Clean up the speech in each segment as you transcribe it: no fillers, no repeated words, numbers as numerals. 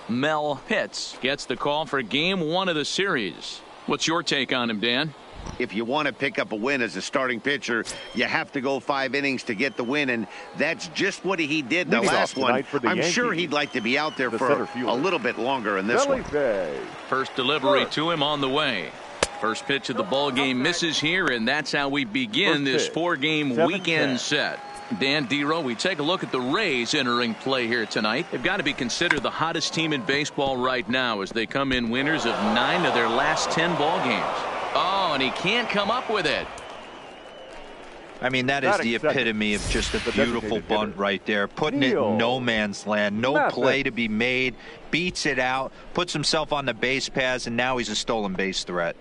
Mel Pitts gets the call for game 1 of the series. What's your take on him, Dan? If you want to pick up a win as a starting pitcher, you have to go 5 innings to get the win, and that's just what he did the last one. I'm sure he'd like to be out there for a little bit longer in this one. First delivery to him on the way. First pitch of the ball game misses here, and that's how we begin this 4-game weekend set. Dan Dero, we take a look at the Rays entering play here tonight. They've got to be considered the hottest team in baseball right now as they come in winners of 9 of their last 10 ball games. Oh, and he can't come up with it. I mean, that is the epitome of just a beautiful bunt right there. Putting it in no man's land. No play to be made. Beats it out. Puts himself on the base paths, and now he's a stolen base threat.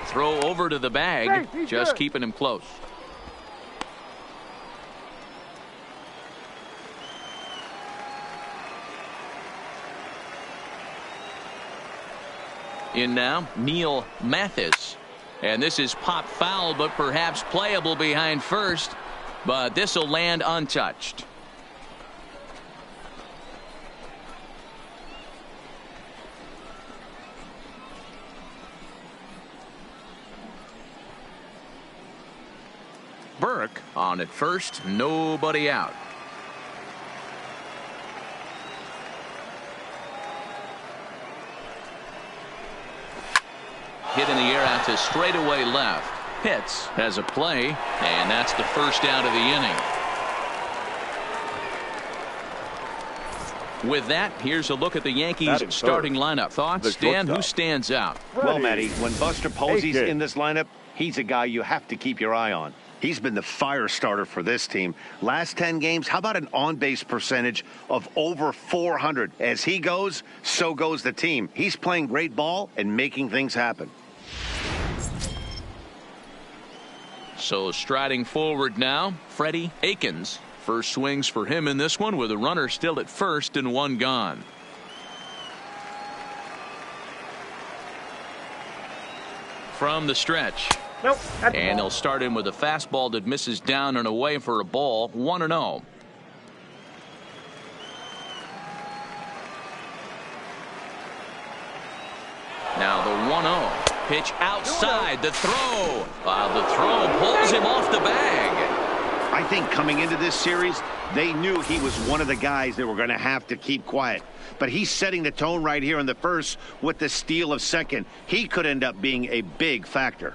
Throw over to the bag, just keeping him close. In now, Neil Mathis. And this is pop foul, but perhaps playable behind first. But this will land untouched. Burke on at first, nobody out. Hit in the air out to straightaway left. Pitts has a play, and that's the first out of the inning. With that, here's a look at the Yankees starting lineup. Thoughts, Dan? Who stands out? Well, Matty, when Buster Posey's in this lineup, he's a guy you have to keep your eye on. He's been the fire starter for this team. Last 10 games, how about an on-base percentage of over 400? As he goes, so goes the team. He's playing great ball and making things happen. So striding forward now, Freddie Akins. First swings for him in this one with a runner still at first and 1 gone. From the stretch. Nope. And he'll start in with a fastball that misses down and away for a ball. 1-0. Now the 1-0 pitch outside the throw. The throw pulls him off the bag. I think coming into this series, they knew he was one of the guys they were going to have to keep quiet. But he's setting the tone right here in the first with the steal of second. He could end up being a big factor.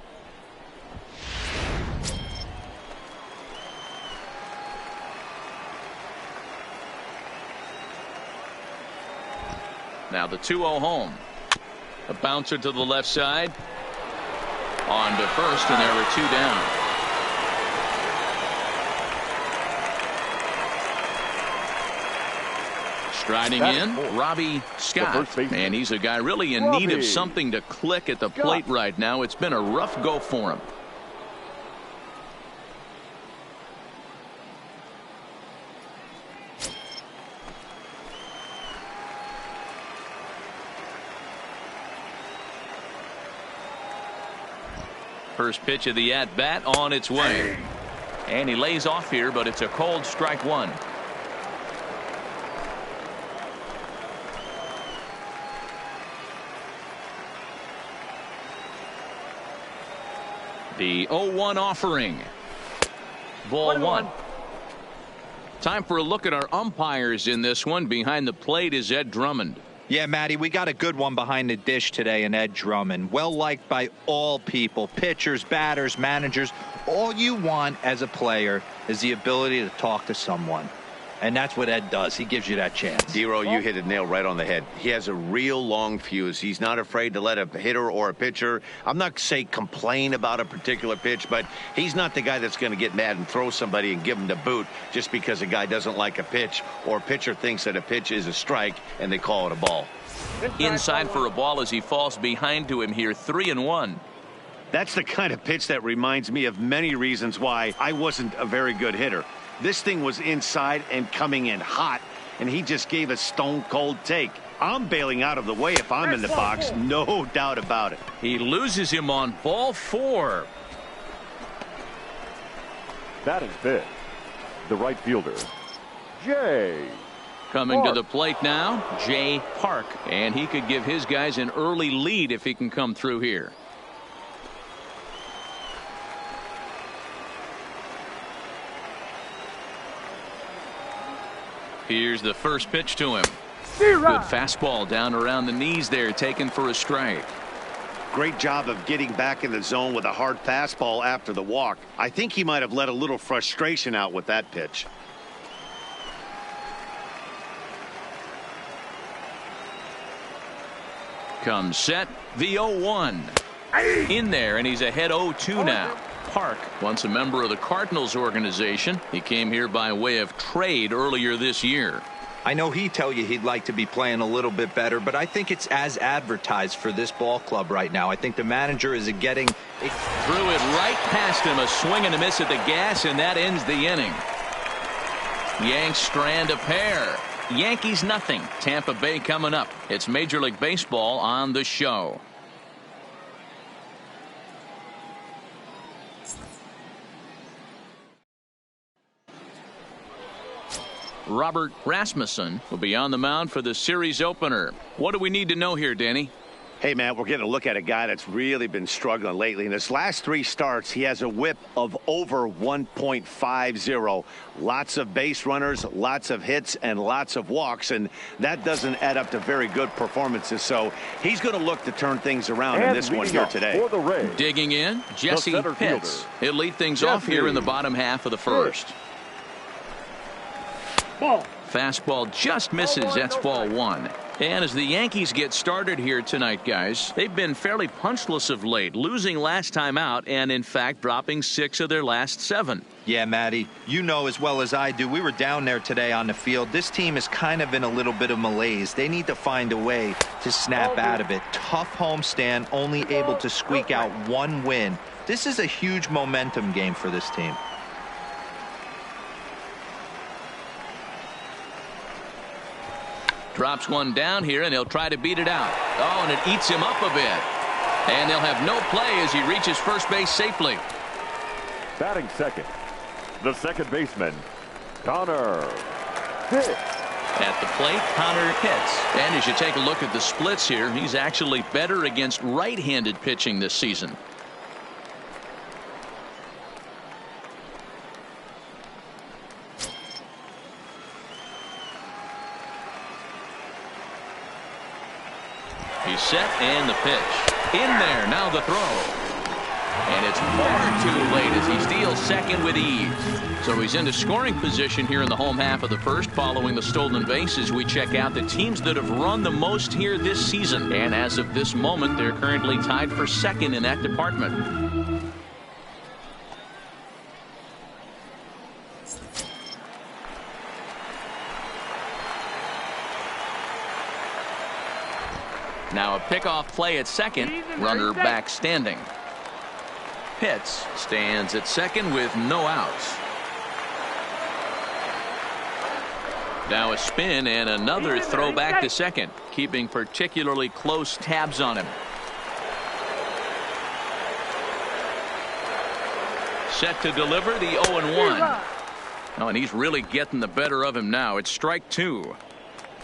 Now the 2-0 home. A bouncer to the left side. On to first, and there are 2 down. Striding in, Robbie Scott. And he's a guy really in need of something to click at the plate right now. It's been a rough go for him. First pitch of the at-bat on its way. And he lays off here, but it's a cold strike 1. The 0-1 offering. Ball 1. Time for a look at our umpires in this one. Behind the plate is Ed Drummond. Yeah, Matty, we got a good one behind the dish today in Ed Drummond. Well liked by all people, pitchers, batters, managers. All you want as a player is the ability to talk to someone. And that's what Ed does. He gives you that chance. Dero, you hit a nail right on the head. He has a real long fuse. He's not afraid to let a hitter or a pitcher, I'm not saying complain about a particular pitch, but he's not the guy that's going to get mad and throw somebody and give him the boot just because a guy doesn't like a pitch or a pitcher thinks that a pitch is a strike and they call it a ball. Inside for a ball as he falls behind to him here. 3-1. That's the kind of pitch that reminds me of many reasons why I wasn't a very good hitter. This thing was inside and coming in hot, and he just gave a stone-cold take. I'm bailing out of the way if I'm in the box. No doubt about it. He loses him on ball 4. Batting fifth, the right fielder, Jay Coming Park. to the plate now, Jay Park. And he could give his guys an early lead if he can come through here. Here's the first pitch to him. Good fastball down around the knees there, taken for a strike. Great job of getting back in the zone with a hard fastball after the walk. I think he might have let a little frustration out with that pitch. Comes set, the 0-1. In there, and he's ahead 0-2 now. Park, once a member of the Cardinals organization. He came here by way of trade earlier this year. I know he'd tell you he'd like to be playing a little bit better, but I think it's as advertised for this ball club right now. I think the manager is getting it. Threw it right past him, a swing and a miss at the gas, and that ends the inning. Yanks strand a pair. Yankees nothing. Tampa Bay coming up. It's Major League Baseball on the show. Robert Rasmussen will be on the mound for the series opener. What do we need to know here, Danny? Hey, man, we're getting a look at a guy that's really been struggling lately. In his last 3 starts, he has a whip of over 1.50. Lots of base runners, lots of hits, and lots of walks, and that doesn't add up to very good performances. So he's going to look to turn things around in this one here today. Digging in, Jesse Pitts. He'll lead things off here in the bottom half of the first. Fastball just misses. That's ball 1. And as the Yankees get started here tonight, guys, they've been fairly punchless of late, losing last time out and, in fact, dropping 6 of their last 7. Yeah, Matty, you know as well as I do, we were down there today on the field. This team is kind of in a little bit of malaise. They need to find a way to snap out of it. Tough homestand, only able to squeak out 1 win. This is a huge momentum game for this team. Drops one down here, and he'll try to beat it out. Oh, and it eats him up a bit. And they'll have no play as he reaches first base safely. Batting second, the second baseman, Connor Pitts. At the plate, Connor Pitts. And as you take a look at the splits here, he's actually better against right-handed pitching this season. He's set, and the pitch. In there, now the throw. And it's far too late as he steals second with ease. So he's into scoring position here in the home half of the first following the stolen bases. We check out the teams that have run the most here this season. And as of this moment, they're currently tied for second in that department. Now a pickoff play at second. Runner back standing. Pitts stands at second with no outs. Now a spin and another throw back to second, keeping particularly close tabs on him. Set to deliver the 0-1. Oh, and he's really getting the better of him now. It's strike 2.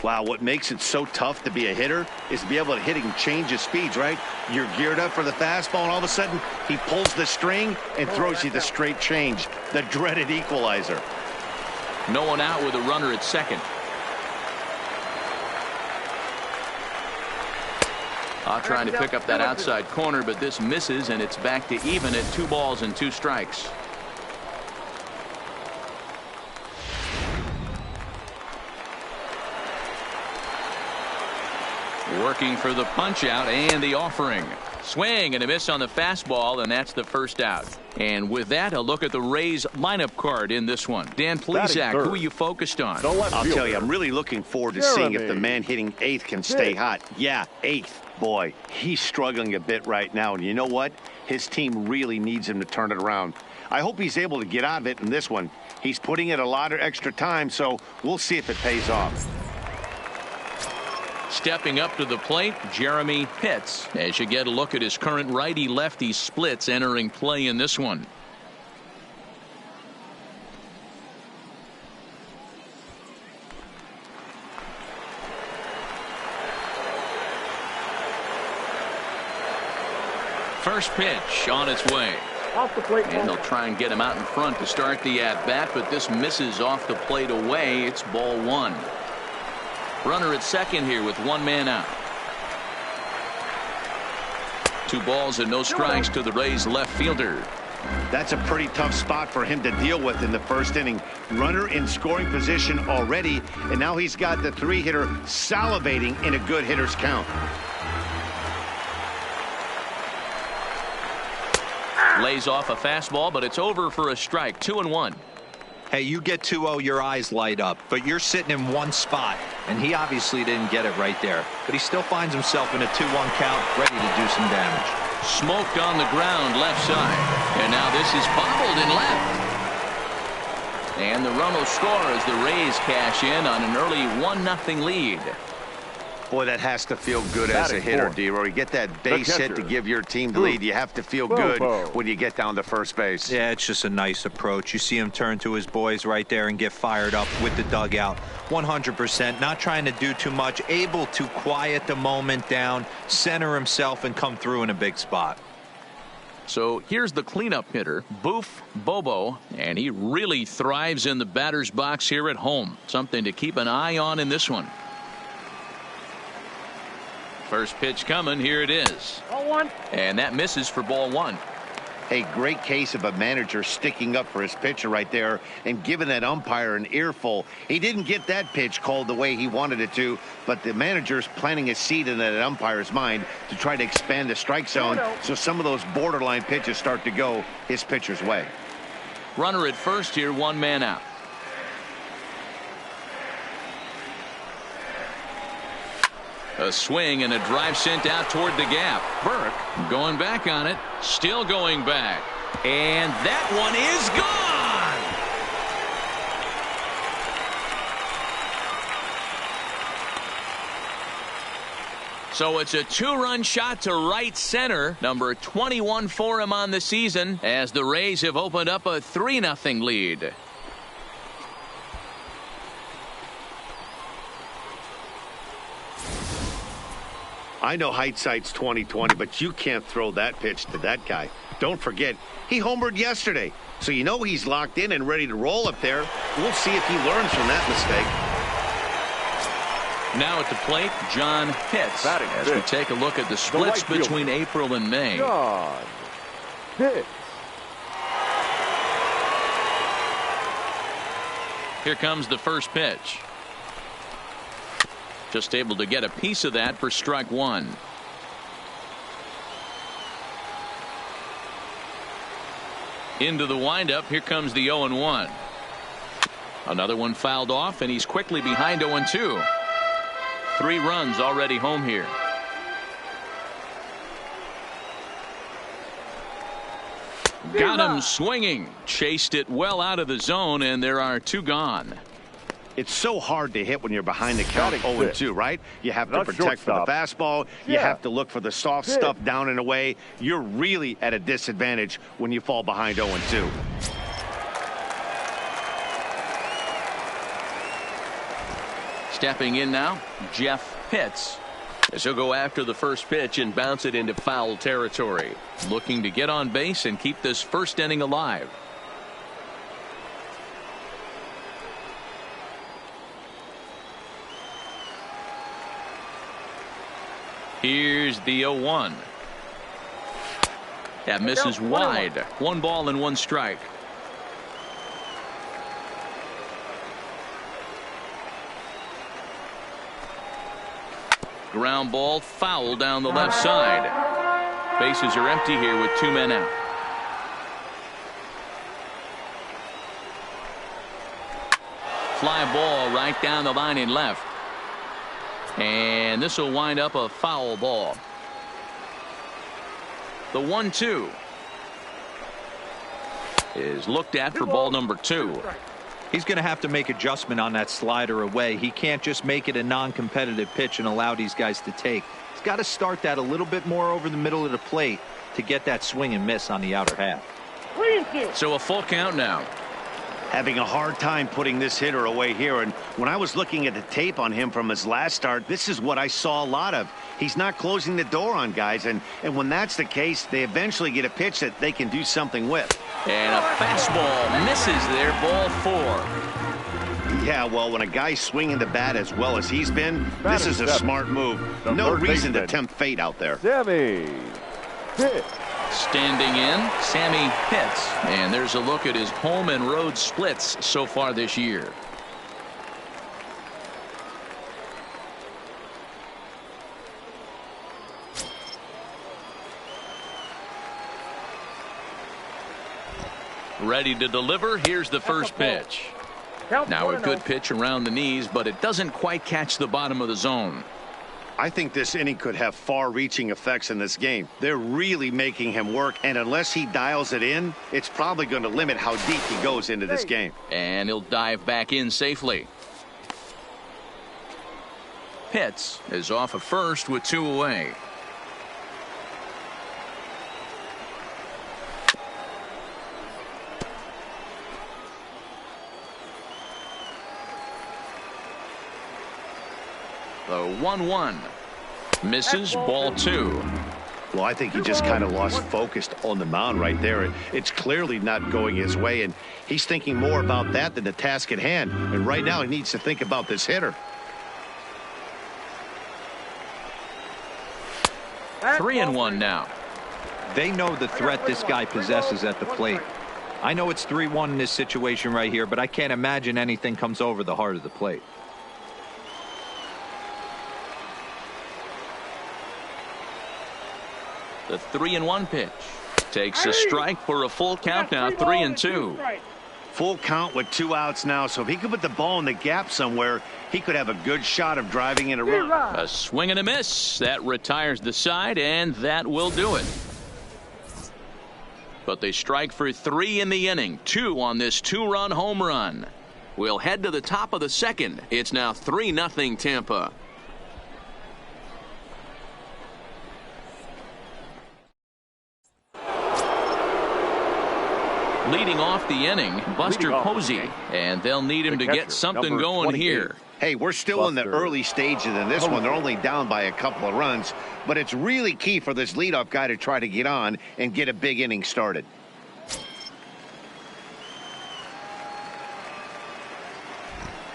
Wow, what makes it so tough to be a hitter is to be able to hit and change his speeds, right? You're geared up for the fastball, and all of a sudden, he pulls the string and throws you the straight change, the dreaded equalizer. No one out with a runner at second. Trying to pick up that outside corner, but this misses, and it's back to even at 2 balls and 2 strikes. Working for the punch out and the offering. Swing and a miss on the fastball, and that's the first out. And with that, a look at the Rays lineup card in this one. Dan Plesac, who are you focused on? I'll tell you, I'm really looking forward to seeing if the man hitting 8th can stay hot. Yeah, 8th. Boy, he's struggling a bit right now, and you know what? His team really needs him to turn it around. I hope he's able to get out of it in this one. He's putting in a lot of extra time, so we'll see if it pays off. Stepping up to the plate, Jeremy Pitts, as you get a look at his current righty-lefty splits entering play in this one. First pitch on its way. Off the plate. And they'll try and get him out in front to start the at-bat, but this misses off the plate away. It's ball one. Runner at second here with one man out. 2 balls and no strikes to the Rays left fielder. That's a pretty tough spot for him to deal with in the first inning. Runner in scoring position already, and now he's got the 3-hitter salivating in a good hitter's count. Lays off a fastball, but it's over for a strike. 2-1. Hey, you get 2-0, your eyes light up, but you're sitting in one spot, and he obviously didn't get it right there. But he still finds himself in a 2-1 count, ready to do some damage. Smoked on the ground left side, and now this is bobbled in left. And the run will score as the Rays cash in on an early 1-0 lead. Boy, that has to feel good as a hitter, D-Roy. You get that base hit to give your team the lead. You have to feel good when you get down to first base. Yeah, it's just a nice approach. You see him turn to his boys right there and get fired up with the dugout. 100%, not trying to do too much, able to quiet the moment down, center himself, and come through in a big spot. So here's the cleanup hitter, Boof Bobo, and he really thrives in the batter's box here at home. Something to keep an eye on in this one. First pitch coming. Here it is. Ball one. And that misses for ball one. A great case of a manager sticking up for his pitcher right there and giving that umpire an earful. He didn't get that pitch called the way he wanted it to, but the manager's planting a seed in that umpire's mind to try to expand the strike zone so some of those borderline pitches start to go his pitcher's way. Runner at first here, one man out. A swing and a drive sent out toward the gap. Burke going back on it, still going back, and that one is gone. So it's a 2-run shot to right center, number 21 for him on the season, as the Rays have opened up a 3-0 lead. I know hindsight's 20/20, but you can't throw that pitch to that guy. Don't forget, he homered yesterday, so you know he's locked in and ready to roll up there. We'll see if he learns from that mistake. Now at the plate, John Pitts, as we take a look at the splits between April and May. John Pitts. Here comes the first pitch. Just able to get a piece of that for strike one. Into the windup. Here comes the 0-1. Another one fouled off, and he's quickly behind 0-2. 3 runs already home here. Got him swinging. Chased it well out of the zone, and there are 2 gone. It's so hard to hit when you're behind the count 0-2, right? You have to protect for the fastball. You have to look for the soft stuff down and away. You're really at a disadvantage when you fall behind 0-2. Stepping in now, Jeff Pitts. As he'll go after the first pitch and bounce it into foul territory. Looking to get on base and keep this first inning alive. Here's the 0-1. That misses wide. 1 ball and 1 strike. Ground ball foul down the left side. Bases are empty here with 2 men out. Fly ball right down the line in left. And this will wind up a foul ball. The 1-2 is looked at for ball number 2. He's going to have to make adjustment on that slider away. He can't just make it a non-competitive pitch and allow these guys to take. He's got to start that a little bit more over the middle of the plate to get that swing and miss on the outer half. So a full count now. Having a hard time putting this hitter away here, and when I was looking at the tape on him from his last start, this is what I saw a lot of. He's not closing the door on guys, and when that's the case, they eventually get a pitch that they can do something with. And a fastball misses there, ball 4. Yeah, well, when a guy's swinging the bat as well as he's been, this is a smart move. No reason to tempt fate out there. Sammy Pitt. Standing in, Sammy Pitts. And there's a look at his home and road splits so far this year. Ready to deliver. Here's the first pitch. Now a good pitch around the knees, but it doesn't quite catch the bottom of the zone. I think this inning could have far-reaching effects in this game. They're really making him work, and unless he dials it in, it's probably going to limit how deep he goes into this game. And he'll dive back in safely. Pitts is off of first with 2 away. The 1-1 misses, ball 2. Well, I think he just kind of lost focus on the mound right there. It's clearly not going his way, and he's thinking more about that than the task at hand. And right now he needs to think about this hitter. 3-1 now. They know the threat this guy possesses at the plate. I know it's 3-1 in this situation right here, but I can't imagine anything comes over the heart of the plate. The 3-1 pitch takes a strike for a full count now. 3-2. Full count with 2 outs now, so if he could put the ball in the gap somewhere, he could have a good shot of driving in a run. A swing and a miss. That retires the side, and that will do it. But they strike for 3 in the inning. 2 on this 2-run home run. We'll head to the top of the second. It's now 3-0 Tampa. Leading off the inning, Buster Posey, and they'll need him to get something going here. Hey, we're still in the early stages in this one. They're only down by a couple of runs, but it's really key for this leadoff guy to try to get on and get a big inning started.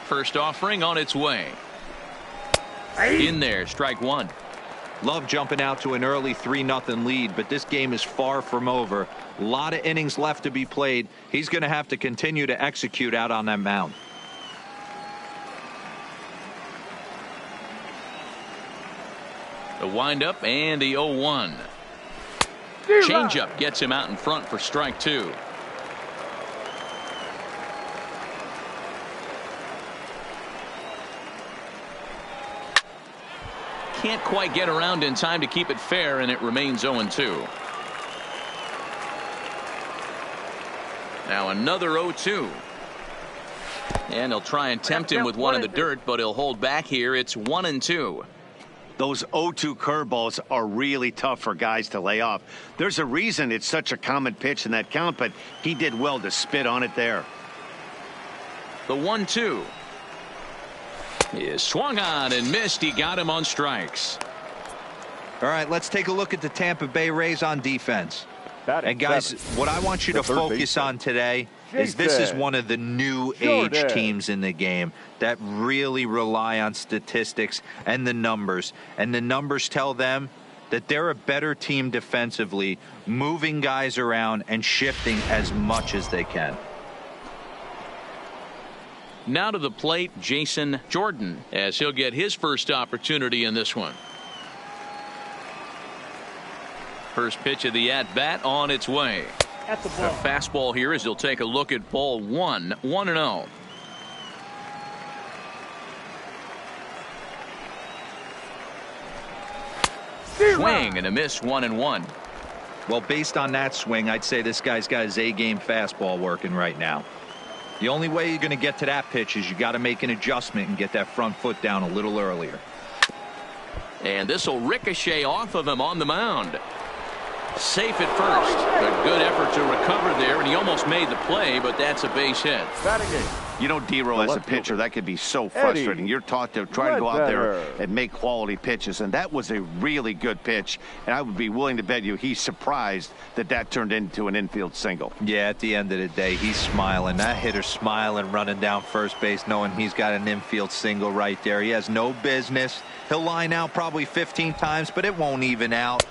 First offering on its way. In there, strike 1. Love jumping out to an early 3-0 lead, but this game is far from over. A lot of innings left to be played. He's going to have to continue to execute out on that mound. The windup and the 0-1. Changeup gets him out in front for strike 2. Can't quite get around in time to keep it fair, and it remains 0-2. Now another 0-2. And he'll try and tempt him with one in the dirt, but he'll hold back here. It's 1-2. Those 0-2 curveballs are really tough for guys to lay off. There's a reason it's such a common pitch in that count, but he did well to spit on it there. The 1-2 is swung on and missed. He got him on strikes. All right, let's take a look at the Tampa Bay Rays on defense. And guys, what I want you to focus on today is this is one of the new age teams in the game that really rely on statistics and the numbers. And the numbers tell them that they're a better team defensively, moving guys around and shifting as much as they can. Now to the plate, Jason Jordan, as he'll get his first opportunity in this one. First pitch of the at-bat on its way. A fastball here as he'll take a look at ball 1. 1-0. Swing and a miss. 1-1. Well, based on that swing, I'd say this guy's got his A-game fastball working right now. The only way you're going to get to that pitch is you got to make an adjustment and get that front foot down a little earlier. And this will ricochet off of him on the mound. Safe at first. A good effort to recover there, and he almost made the play, but that's a base hit. You know, D-Row, as a pitcher, that could be so frustrating. You're taught to try to go out there and make quality pitches, and that was a really good pitch, and I would be willing to bet you he's surprised that that turned into an infield single. Yeah, at the end of the day, he's smiling. That hitter's smiling, running down first base, knowing he's got an infield single right there. He has no business. He'll line out probably 15 times, but it won't even out.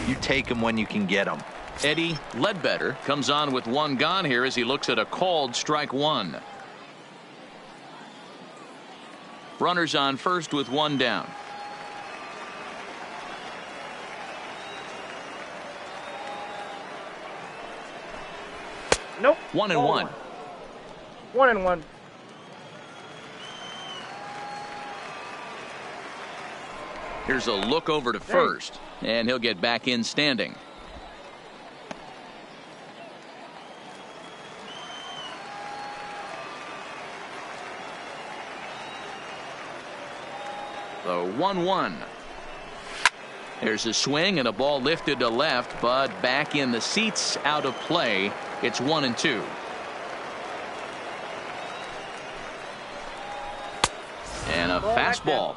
You take him when you can get him. Eddie Ledbetter comes on with one gone here as he looks at a called strike one. Runners on first with one down. Nope. 1-1. 1-1. Here's a look over to first, and he'll get back in standing. The 1-1. There's a swing and a ball lifted to left, but back in the seats, out of play. It's 1-2. And a fastball.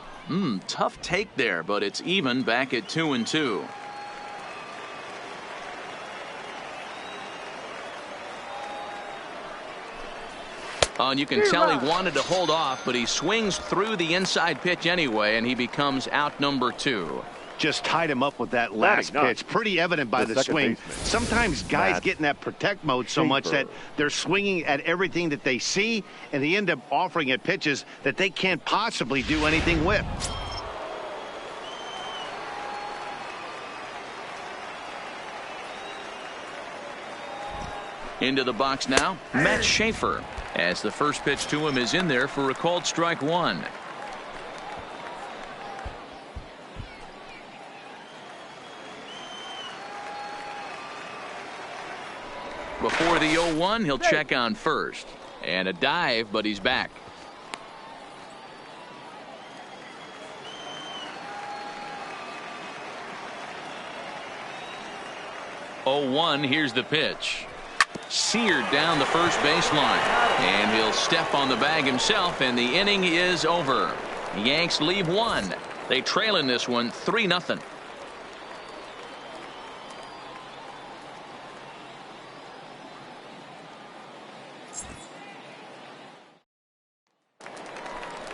Tough take there, but it's even back at 2-2. Oh, and you can tell he wanted to hold off, but he swings through the inside pitch anyway, and he becomes out number 2. Just tied him up with that last pitch. Pretty evident by the swing. Sometimes guys get in that protect mode so much that they're swinging at everything that they see, and they end up offering at pitches that they can't possibly do anything with. Into the box now, Matt Schaefer, as the first pitch to him is in there for a called strike one. Before the 0-1, he'll check on first. And a dive, but he's back. Here's the pitch. Seared down the first baseline. And he'll step on the bag himself, and the inning is over. The Yanks leave one. They trail in this one 3-0.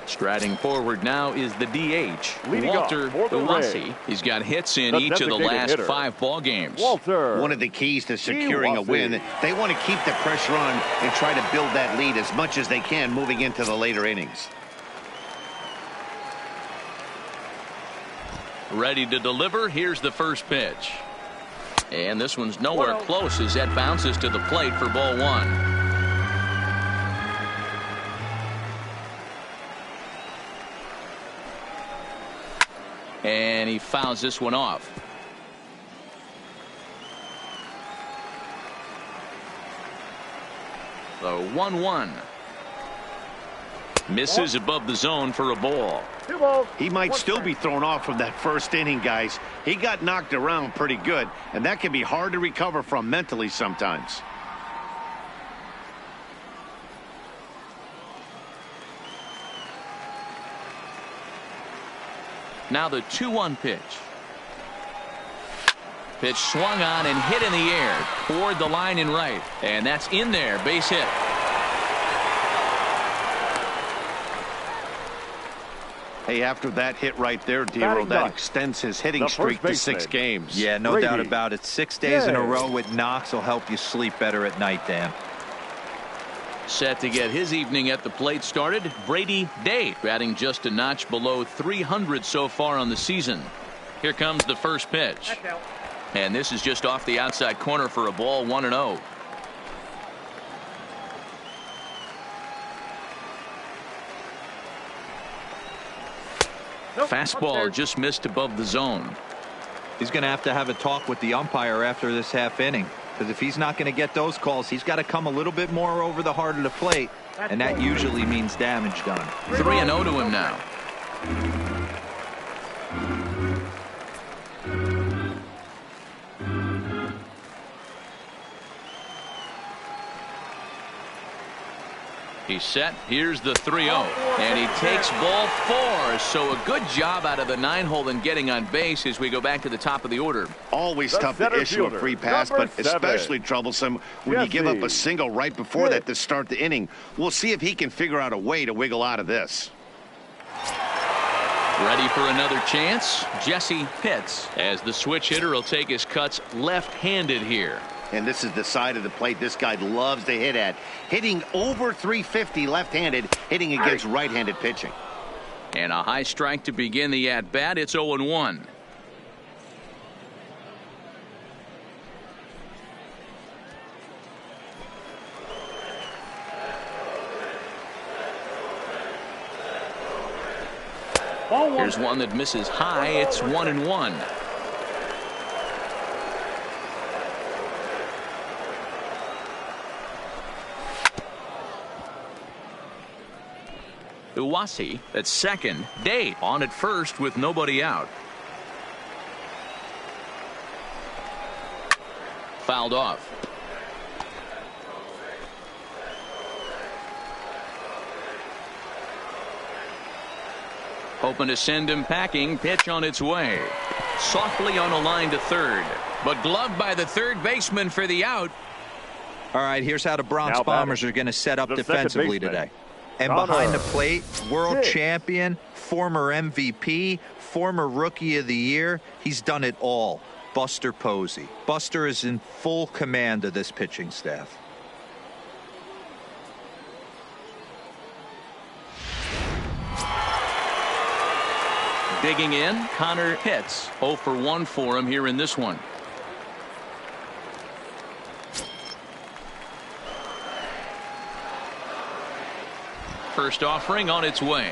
Striding forward now is the DH, Walter Uwasi. He's got hits in each of the last 5 ball games. One of the keys to securing a win, they want to keep the pressure on and try to build that lead as much as they can moving into the later innings. Ready to deliver. Here's the first pitch. And this one's nowhere close as that bounces to the plate for ball one. And he fouls this one off. The 1-1. Misses above the zone for a ball. He might still be thrown off from that first inning, guys. He got knocked around pretty good, and that can be hard to recover from mentally sometimes. Now the 2-1 pitch. Pitch swung on and hit in the air toward the line and right. And that's in there. Base hit. Hey, after that hit right there, D-Row, that extends his hitting streak to 6 games. Yeah, no doubt about it. 6 days in a row with knocks will help you sleep better at night, Dan. Set to get his evening at the plate started, Brady Day, batting just a notch below 300 so far on the season. Here comes the first pitch. And this is just off the outside corner for a ball, 1-0. Fastball just missed above the zone. He's going to have a talk with the umpire after this half inning. because if he's not going to get those calls, he's got to come a little bit more over the heart of the plate, and that usually means damage done. 3-0 to him now. He's set. Here's the 3-0. And he takes ball 4. So a good job out of the 9-hole in getting on base as we go back to the top of the order. Always tough to issue a free pass, but especially troublesome when you give up a single right before that to start the inning. We'll see if he can figure out a way to wiggle out of this. Ready for another chance? Jesse Pitts, as the switch hitter, will take his cuts left-handed here. And this is the side of the plate this guy loves to hit at. Hitting over 350 left-handed, hitting against right-handed pitching. And a high strike to begin the at-bat. It's 0-1. Here's one that misses high. It's 1-1. Uwasi at second. Day on at first with nobody out. Fouled off. Hoping to send him packing. Pitch on its way. Softly on a line to third. But gloved by the third baseman for the out. All right, here's how the Bronx Bombers are going to set up defensively today. And behind the plate, world champion, former MVP, former Rookie of the Year. He's done it all. Buster Posey. Buster is in full command of this pitching staff. Digging in, Connor Pitts. 0 for 1 for him here in this one. First offering on its way.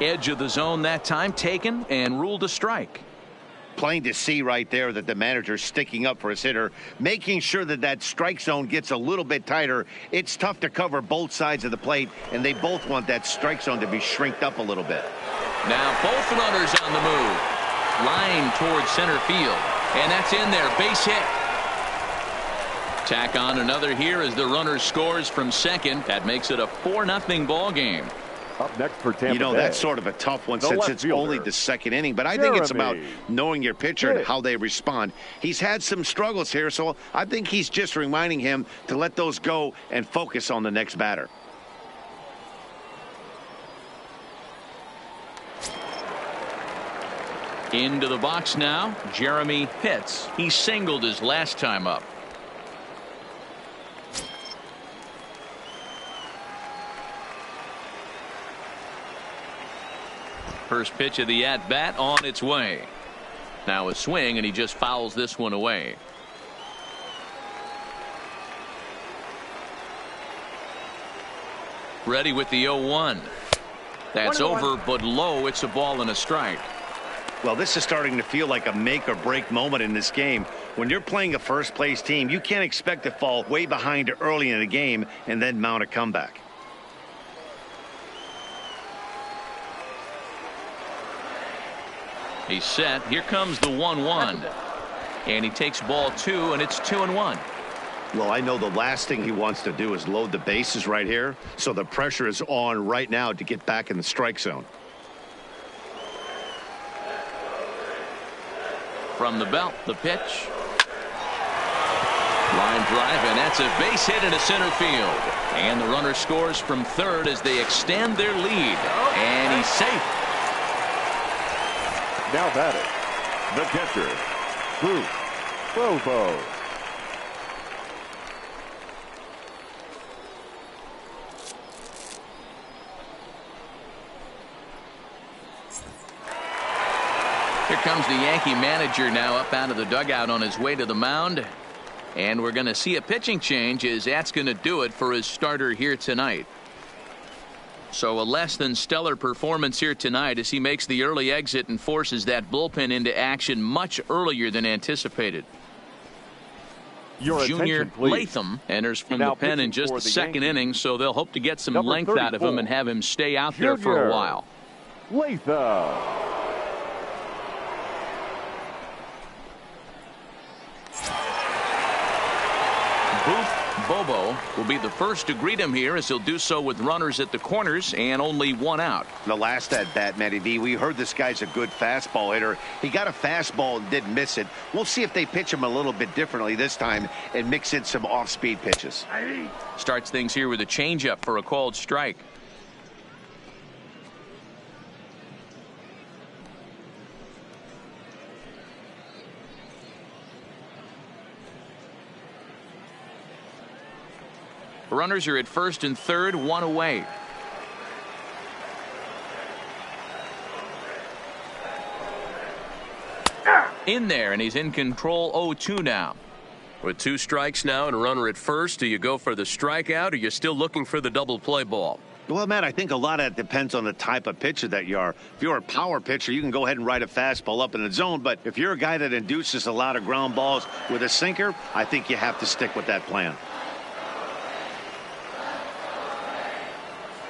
Edge of the zone that time taken and ruled a strike. Plain to see right there that the manager's sticking up for his hitter, making sure that that strike zone gets a little bit tighter. It's tough to cover both sides of the plate, and they both want that strike zone to be shrinked up a little bit. Now both runners on the move. Line towards center field. And that's in there. Base hit. Tack on another here as the runner scores from second. That makes it a 4-0 ball game. Up next for Tampa You know, Bay. that's sort of a tough one since it's only the second inning. But I think it's about knowing your pitcher and how they respond. He's had some struggles here, so I think he's just reminding him to let those go and focus on the next batter. Into the box now, Jeremy Pitts. He singled his last time up. First pitch of the at-bat on its way. Now a swing, and he just fouls this one away. Ready with the 0-1. That's over, but low. It's a ball and a strike. Well, this is starting to feel like a make-or-break moment in this game. When you're playing a first-place team, you can't expect to fall way behind early in the game and then mount a comeback. He's set. Here comes the 1-1. And he takes ball 2, and it's 2-1. Well, I know the last thing he wants to do is load the bases right here, so the pressure is on right now to get back in the strike zone. From the belt, the pitch. Line drive, and that's a base hit into center field. And the runner scores from third as they extend their lead. And he's safe. Now batting, the catcher, Bruce Bovo. Here comes the Yankee manager now up out of the dugout on his way to the mound. And we're going to see a pitching change as that's going to do it for his starter here tonight. So a less than stellar performance here tonight as he makes the early exit and forces that bullpen into action much earlier than anticipated. Your Junior attention, please. Latham enters from Now the pen in pitching just for the the second Yankees. inning, so they'll hope to get some Number length out of him 34, and have him stay out there for a Junior while. Latham. Booth Bobo will be the first to greet him here, as he'll do so with runners at the corners and only one out. The last at bat, Matty V, we heard this guy's a good fastball hitter. He got a fastball and didn't miss it. We'll see if they pitch him a little bit differently this time and mix in some off-speed pitches. Starts things here with a changeup for a called strike. Runners are at first and third, one away. In there, and he's in control. 0-2 now. With 2 strikes now and a runner at first, do you go for the strikeout, or you're still looking for the double play ball? Well, Matt, I think a lot of that depends on the type of pitcher that you are. If you're a power pitcher, you can go ahead and ride a fastball up in the zone. But if you're a guy that induces a lot of ground balls with a sinker, I think you have to stick with that plan.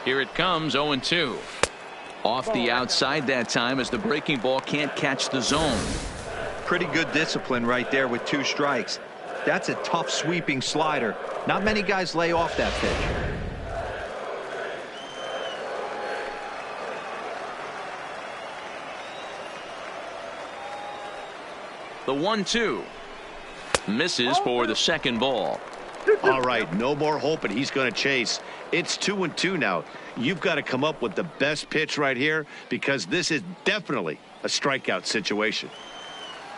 Here it comes, 0-2. Off the outside that time, as the breaking ball can't catch the zone. Pretty good discipline right there with 2 strikes. That's a tough sweeping slider. Not many guys lay off that pitch. The 1-2 misses for the second ball. All right, no more hoping he's going to chase. It's 2-2 now. You've got to come up with the best pitch right here, because this is definitely a strikeout situation.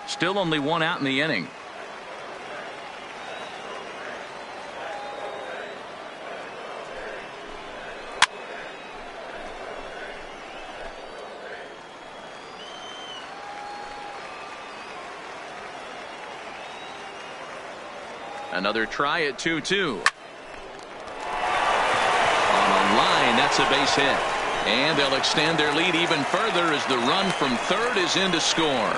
Still only one out in the inning. Another try at 2-2. On a line, that's a base hit. And they'll extend their lead even further as the run from third is in to score.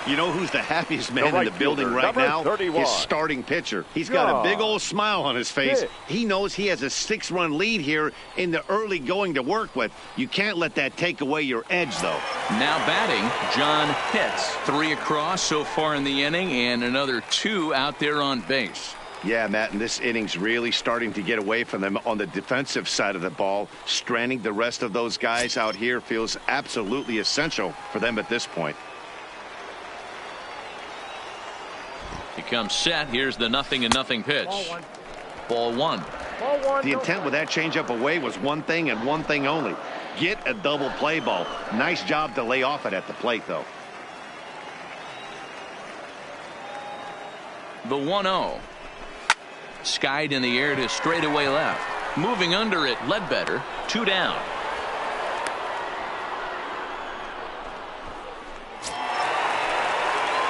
You know who's the happiest man in the building right now? 31. His starting pitcher. He's got a big old smile on his face. Hit. He knows he has a 6-run lead here in the early going to work with. You can't let that take away your edge, though. Now batting, John Pitts. 3 across so far in the inning, and another 2 out there on base. Yeah, Matt, and this inning's really starting to get away from them on the defensive side of the ball. Stranding the rest of those guys out here feels absolutely essential for them at this point. He comes set. Here's the 0-0 pitch. Ball one. The intent with that changeup away was one thing and one thing only. Get a double play ball. Nice job to lay off it at the plate, though. The 1-0. Skied in the air to straightaway left. Moving under it, Ledbetter. 2 down.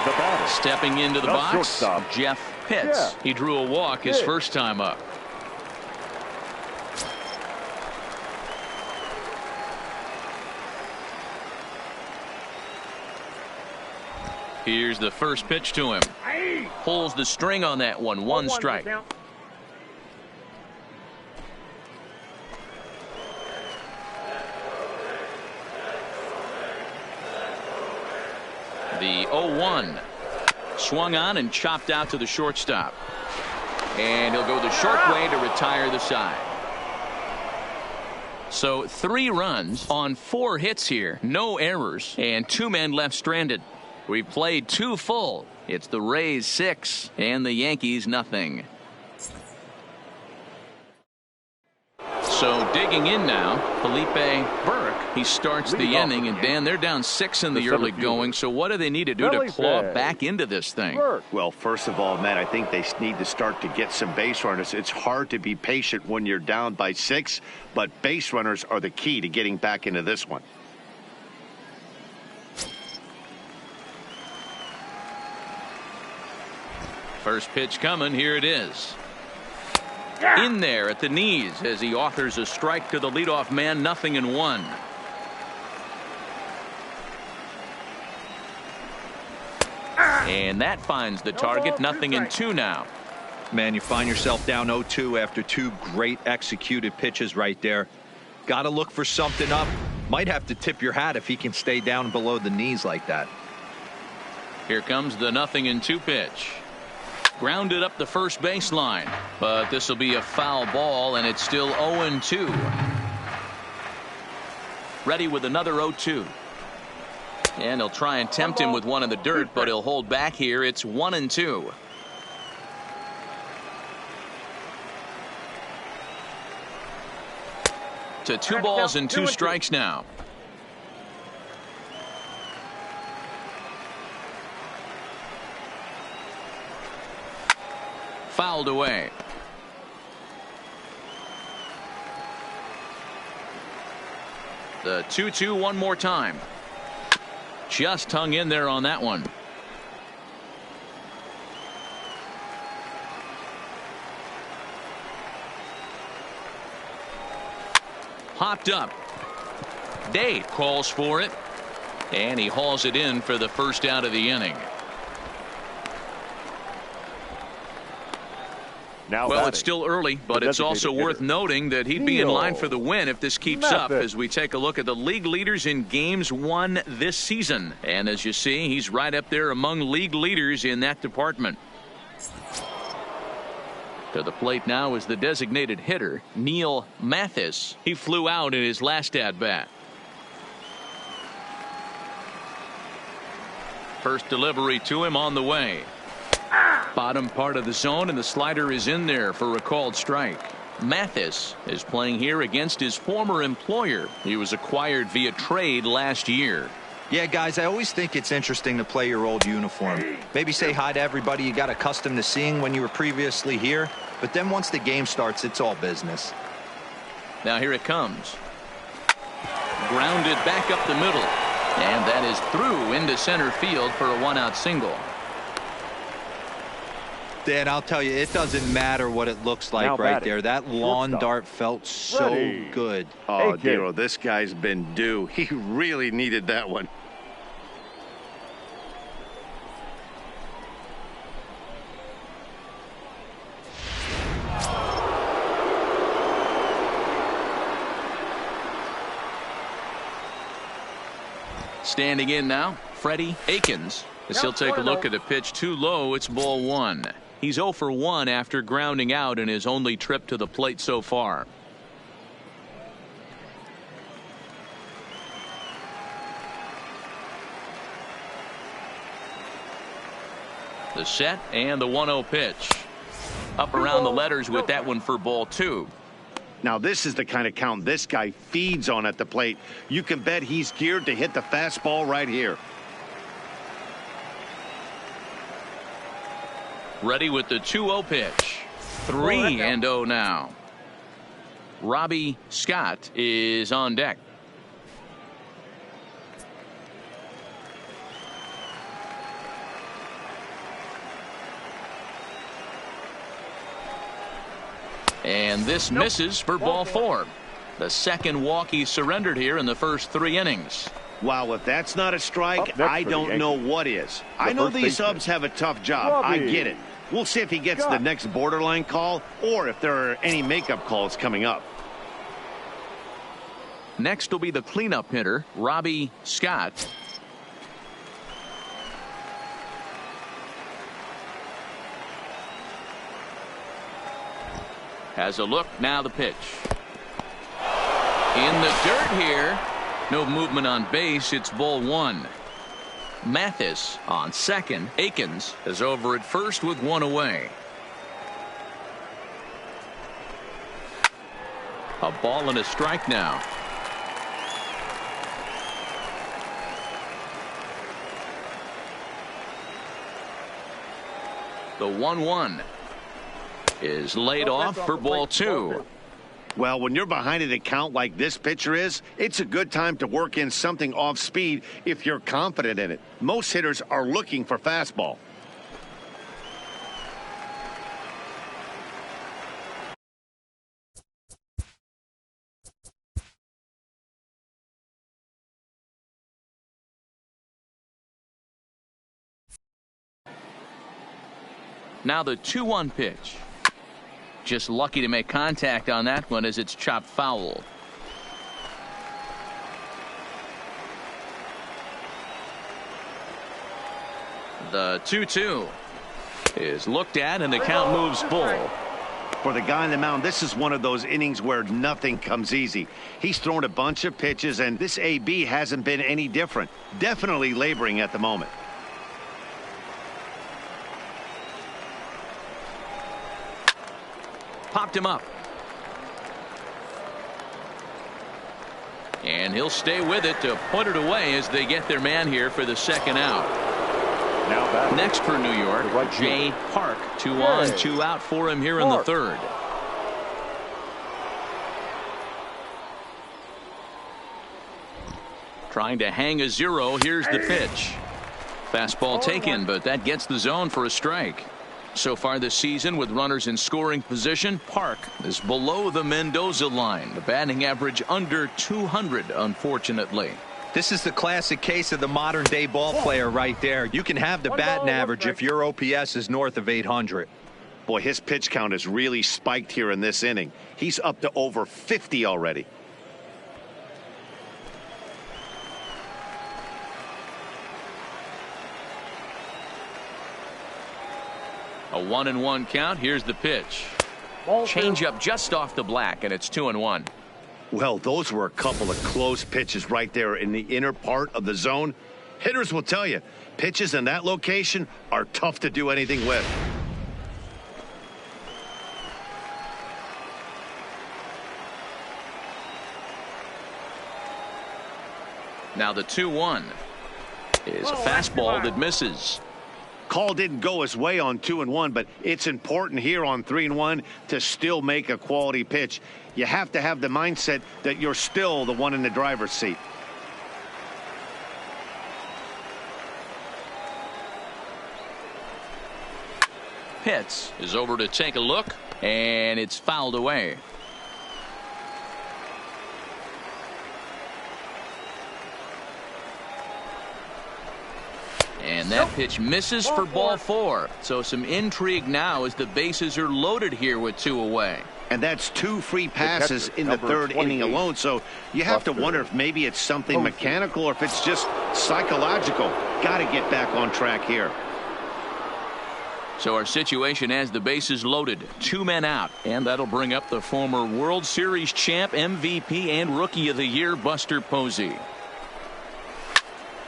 The batter. Stepping into the box, shortstop. Jeff Pitts. Yeah. He drew a walk his Pitts. first time up. Here's the first pitch to him. Pulls the string on that one. 1 strike. The 0-1 swung on and chopped out to the shortstop, and he'll go the short way to retire the side. So 3 runs on 4 hits here, no errors, and 2 men left stranded. We've played 2 full. It's the Rays 6 and the Yankees nothing. So digging in now, Felipe Burke. He starts the inning, and Dan, they're down 6 in the early going. So what do they need to do to claw back into this thing? Well, first of all, Matt, I think they need to start to get some base runners. It's hard to be patient when you're down by 6, but base runners are the key to getting back into this one. First pitch coming. Here it is. In there at the knees as he offers a strike to the leadoff man. 0-1. And that finds the target. 0-2 now. Man, you find yourself down 0-2 after two great executed pitches right there. Got to look for something up. Might have to tip your hat if he can stay down below the knees like that. Here comes the 0-2 pitch. Grounded up the first baseline, but this will be a foul ball, and it's still 0-2. Ready with another 0-2. And he'll try and tempt him with one in the dirt, but he'll hold back here. It's 1-2. To 2 balls and 2 strikes now. Fouled away. The 2-2 one more time. Just hung in there on that one. Hopped up. Dave calls for it, and he hauls it in for the first out of the inning. Now well, it's still early, but it's also worth noting that he'd be in line for the win if this keeps up, as we take a look at the league leaders in games won this season. And as you see, he's right up there among league leaders in that department. To the plate now is the designated hitter, Neil Mathis. He flew out in his last at-bat. First delivery to him on the way. Bottom part of the zone, and the slider is in there for a called strike. Mathis is playing here against his former employer. He was acquired via trade last year. Yeah, guys, I always think it's interesting to play your old uniform. Maybe say hi to everybody you got accustomed to seeing when you were previously here. But then once the game starts, it's all business. Now here it comes. Grounded back up the middle. And that is through into center field for a one-out single. Dan, I'll tell you, it doesn't matter what it looks like right there. That lawn dart felt so good. Oh, Dero, this guy's been due. He really needed that one. Standing in now, Freddie Akins, as he'll take a look at a pitch too low. It's ball one. He's 0 for 1 after grounding out in his only trip to the plate so far. The set and the 1-0 pitch. Up around the letters with that one for ball 2. Now this is the kind of count this guy feeds on at the plate. You can bet he's geared to hit the fastball right here. Ready with the 2-0 pitch. 3-0 now. Robbie Scott is on deck. And this misses for ball 4. The second walk he surrendered here in the first 3 innings. Wow, if that's not a strike, I don't know what is. I know these subs have a tough job. I get it. We'll see if he gets the next borderline call or if there are any makeup calls coming up. Next will be the cleanup hitter, Robbie Scott. Has a look, now the pitch. In the dirt here. No movement on base. It's ball 1. Mathis on second. Akins is over at first with 1 away. A ball and a strike now. The 1-1 is laid off for ball 2. Well, when you're behind an account like this pitcher is, it's a good time to work in something off speed if you're confident in it. Most hitters are looking for fastball. Now the 2-1 pitch. Just lucky to make contact on that one as it's chopped foul. The 2-2 is looked at and the count moves full. For the guy on the mound, this is one of those innings where nothing comes easy. He's thrown a bunch of pitches, and this AB hasn't been any different. Definitely laboring at the moment. Popped him up. And he'll stay with it to put it away as they get their man here for the second out. Next for New York, Jay Park. 2 on, 2 out for him here in the third. Trying to hang a 0. Here's the pitch. Fastball taken, but that gets the zone for a strike. So far this season, with runners in scoring position, Park is below the Mendoza line. The batting average under 200, unfortunately. This is the classic case of the modern day ball player right there. You can have the batting average if your OPS is north of 800. Boy, his pitch count has really spiked here in this inning. He's up to over 50 already. A 1-1 count. Here's the pitch. Change up just off the black, and it's 2-1. Well, those were a couple of close pitches right there in the inner part of the zone. Hitters will tell you, pitches in that location are tough to do anything with. Now the 2-1 is a fastball that misses. Call didn't go his way on 2-1, but it's important here on 3-1 to still make a quality pitch. You have to have the mindset that you're still the one in the driver's seat. Pitts is over to take a look, and it's fouled away. And that pitch misses for ball 4. So some intrigue now as the bases are loaded here with 2 away. And that's 2 free passes in the third inning alone. So you have to wonder if maybe it's something mechanical or if it's just psychological. Got to get back on track here. So our situation has the bases loaded, 2 men out, and that'll bring up the former World Series champ, MVP, and Rookie of the Year, Buster Posey.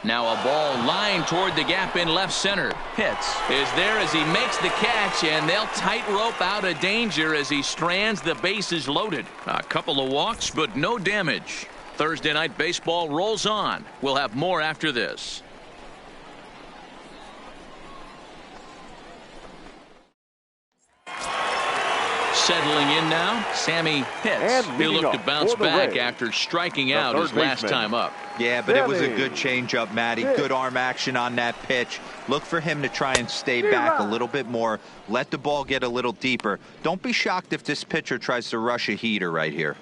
Now a ball lined toward the gap in left center. Pitts is there as he makes the catch, and they'll tightrope out of danger as he strands the bases loaded. A couple of walks, but no damage. Thursday Night Baseball rolls on. We'll have more after this. Settling in now, Sammy Pitts. He'll look to bounce back after striking out his last time up. Yeah, but it was a good changeup, Matty. Good arm action on that pitch. Look for him to try and stay back a little bit more. Let the ball get a little deeper. Don't be shocked if this pitcher tries to rush a heater right here.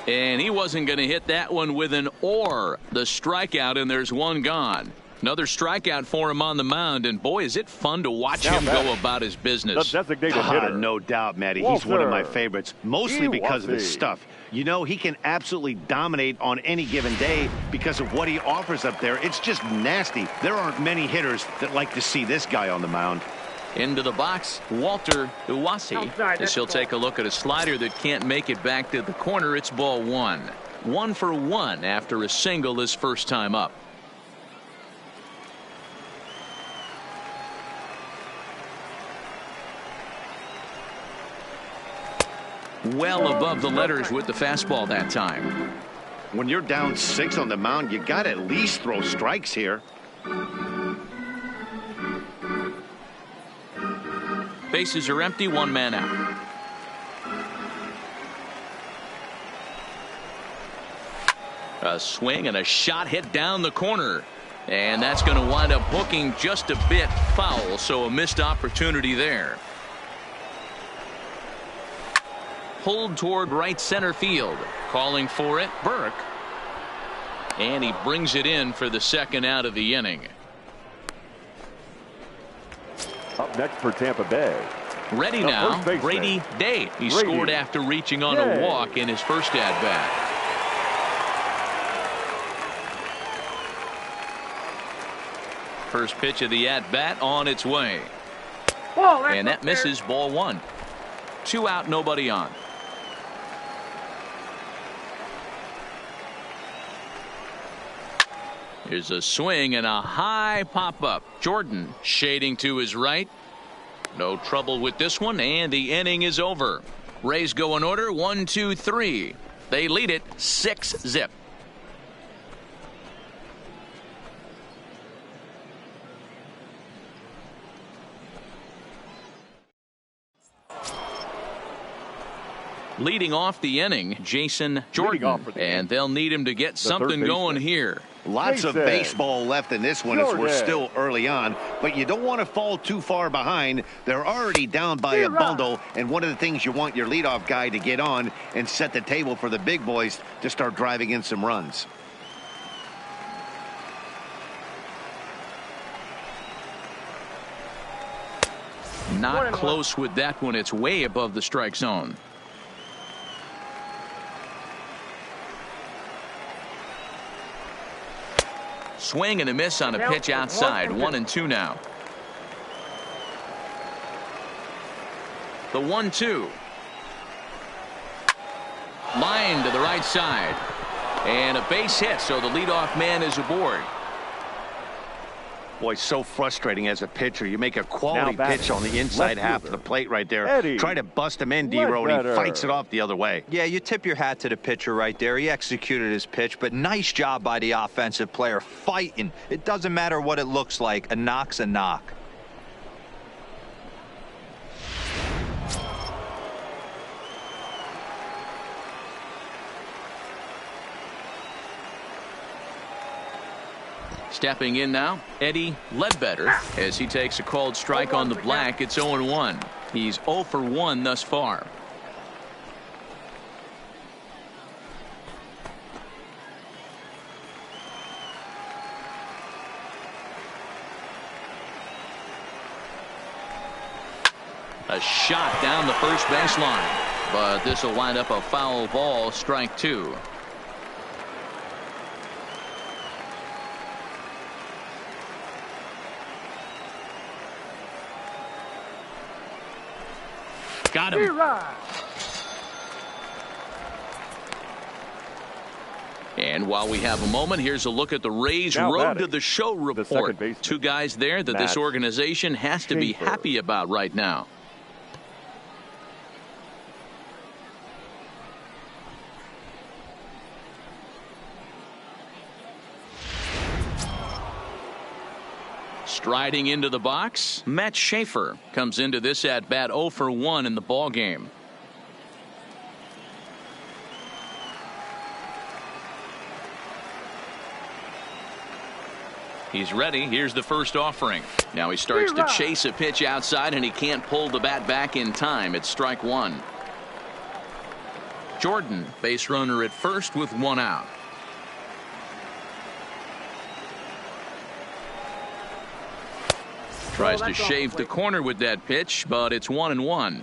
And he wasn't going to hit that one with an or. The strikeout, and there's one gone. Another strikeout for him on the mound, and boy, is it fun to watch him go about his business. No doubt, Matty. He's one of my favorites, mostly because of his stuff. You know, he can absolutely dominate on any given day because of what he offers up there. It's just nasty. There aren't many hitters that like to see this guy on the mound. Into the box, Walter Uwasi, as he'll take a look at a slider that can't make it back to the corner. It's ball 1. 1 for 1 after a single his first time up. Well above the letters with the fastball that time. When you're down 6 on the mound, you got to at least throw strikes here. Bases are empty, 1 man out. A swing and a shot hit down the corner. And that's going to wind up hooking just a bit foul, so a missed opportunity there. Pulled toward right center field. Calling for it, Burke. And he brings it in for the second out of the inning. Up next for Tampa Bay. Ready now, Brady Day. He scored after reaching on a walk in his first at-bat. First pitch of the at-bat on its way. And that misses, ball one. 2 out, nobody on. Here's a swing and a high pop-up. Jordan shading to his right. No trouble with this one, and the inning is over. Rays go in order, 1, 2, 3. They lead it 6-0. Leading off the inning, Jason Jordan, and they'll need him to get something going here. Lots of baseball left in this one as we're still early on, but you don't want to fall too far behind. They're already down by a bundle, and one of the things you want your leadoff guy to get on and set the table for the big boys to start driving in some runs. Not close with that one. It's way above the strike zone. Swing and a miss on a pitch outside. 1-2 now. The 1-2. Line to the right side. And a base hit, so the leadoff man is aboard. Boy, so frustrating as a pitcher. You make a quality pitch on the inside half of the plate right there. Try to bust him in, D-Row, and he fights it off the other way. Yeah, you tip your hat to the pitcher right there. He executed his pitch, but nice job by the offensive player fighting. It doesn't matter what it looks like. A knock's a knock. Stepping in now, Eddie Ledbetter, as he takes a called strike on the black. It's 0-1. He's 0 for 1 thus far. A shot down the first baseline, but this will wind up a foul ball, strike 2. Got him. And while we have a moment, here's a look at the Rays Road to the Show report. 2 guys there that this organization has to be happy about right now. Striding into the box, Matt Schaefer comes into this at bat 0 for 1 in the ball game. He's ready. Here's the first offering. Now he starts to chase a pitch outside, and he can't pull the bat back in time. It's strike 1. Jordan, base runner at first with 1 out. Tries to shave the corner with that pitch, but it's 1-1.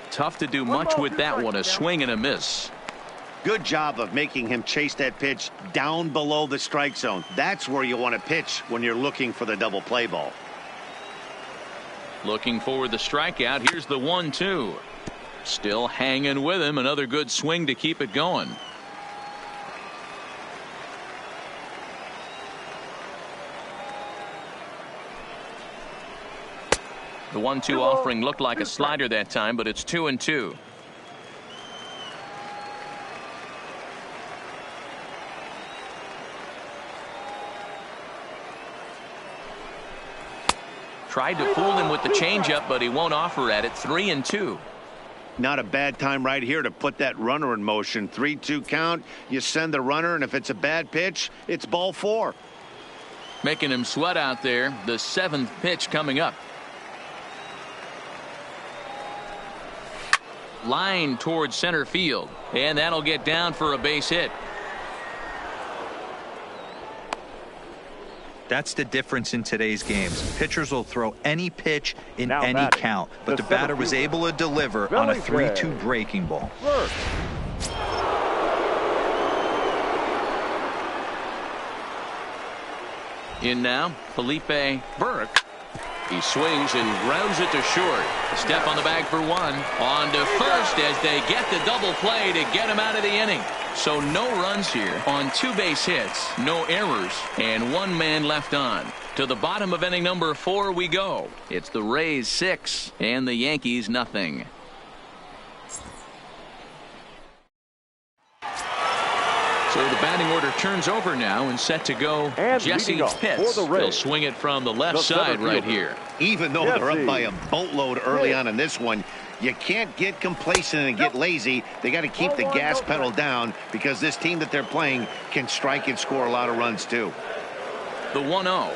Tough to do much with that one. A swing and a miss. Good job of making him chase that pitch down below the strike zone. That's where you want to pitch when you're looking for the double play ball. Looking for the strikeout. Here's the 1-2. Still hanging with him. Another good swing to keep it going. The 1-2 offering looked like a slider that time, but it's 2-2. Tried to fool him with the changeup, but he won't offer at it. 3-2. Not a bad time right here to put that runner in motion. 3-2 count. You send the runner, and if it's a bad pitch, it's ball 4. Making him sweat out there. The 7th pitch coming up. Line towards center field, and that'll get down for a base hit. That's the difference in today's games. Pitchers will throw any pitch in Now any batting, count, but the the batter center was fielder, able to deliver on a Billy 3-2 breaking ball. First. In now, Felipe Burke. He swings and grounds it to short. A step on the bag for 1. On to first as they get the double play to get him out of the inning. So no runs here on 2 base hits, no errors, and 1 man left on. To the bottom of inning number 4 we go. It's the Rays 6 and the Yankees nothing. So the batting order turns over now and set to go. And Jesse leading off Pitts. for the Rays, He'll swing it from the left the center side right fielder. here. Even though they're up by a boatload early on in this one, you can't get complacent and get lazy. They got to keep the gas pedal down because this team that they're playing can strike and score a lot of runs too. The 1-0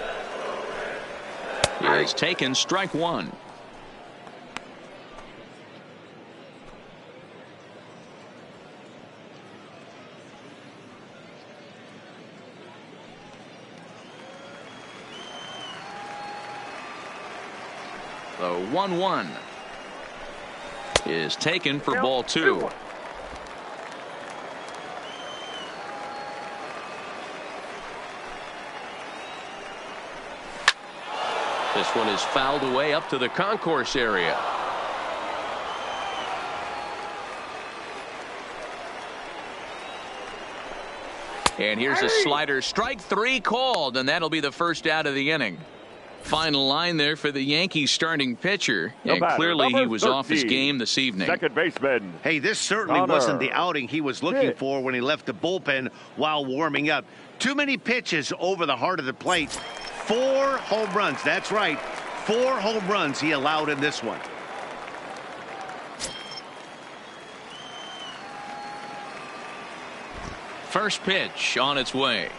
is taken, strike 1. The 1-1 is taken for ball 2. This one is fouled away up to the concourse area. And here's a slider, strike 3 called, and that'll be the first out of the inning. Final line there for the Yankees starting pitcher, and clearly he was off his game this evening. Second baseman. Hey, this certainly Connor. wasn't the outing he was looking for when he left the bullpen while warming up. Too many pitches over the heart of the plate. 4 home runs. That's right. 4 home runs he allowed in this one. First pitch on its way.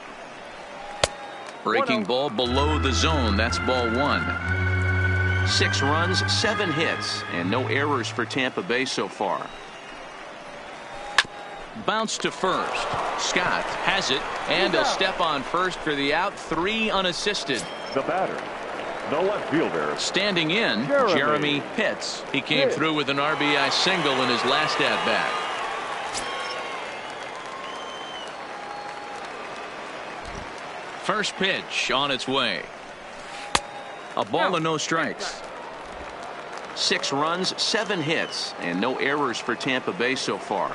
Breaking ball below the zone. That's ball 1. 6 runs, 7 hits, and no errors for Tampa Bay so far. Bounce to first. Scott has it, and a step on first for the out. 3 unassisted. The batter, the left fielder. Standing in, Jeremy Pitts. He came through with an RBI single in his last at-bat. First pitch on its way. A ball and no strikes. 6 runs, 7 hits, and no errors for Tampa Bay so far.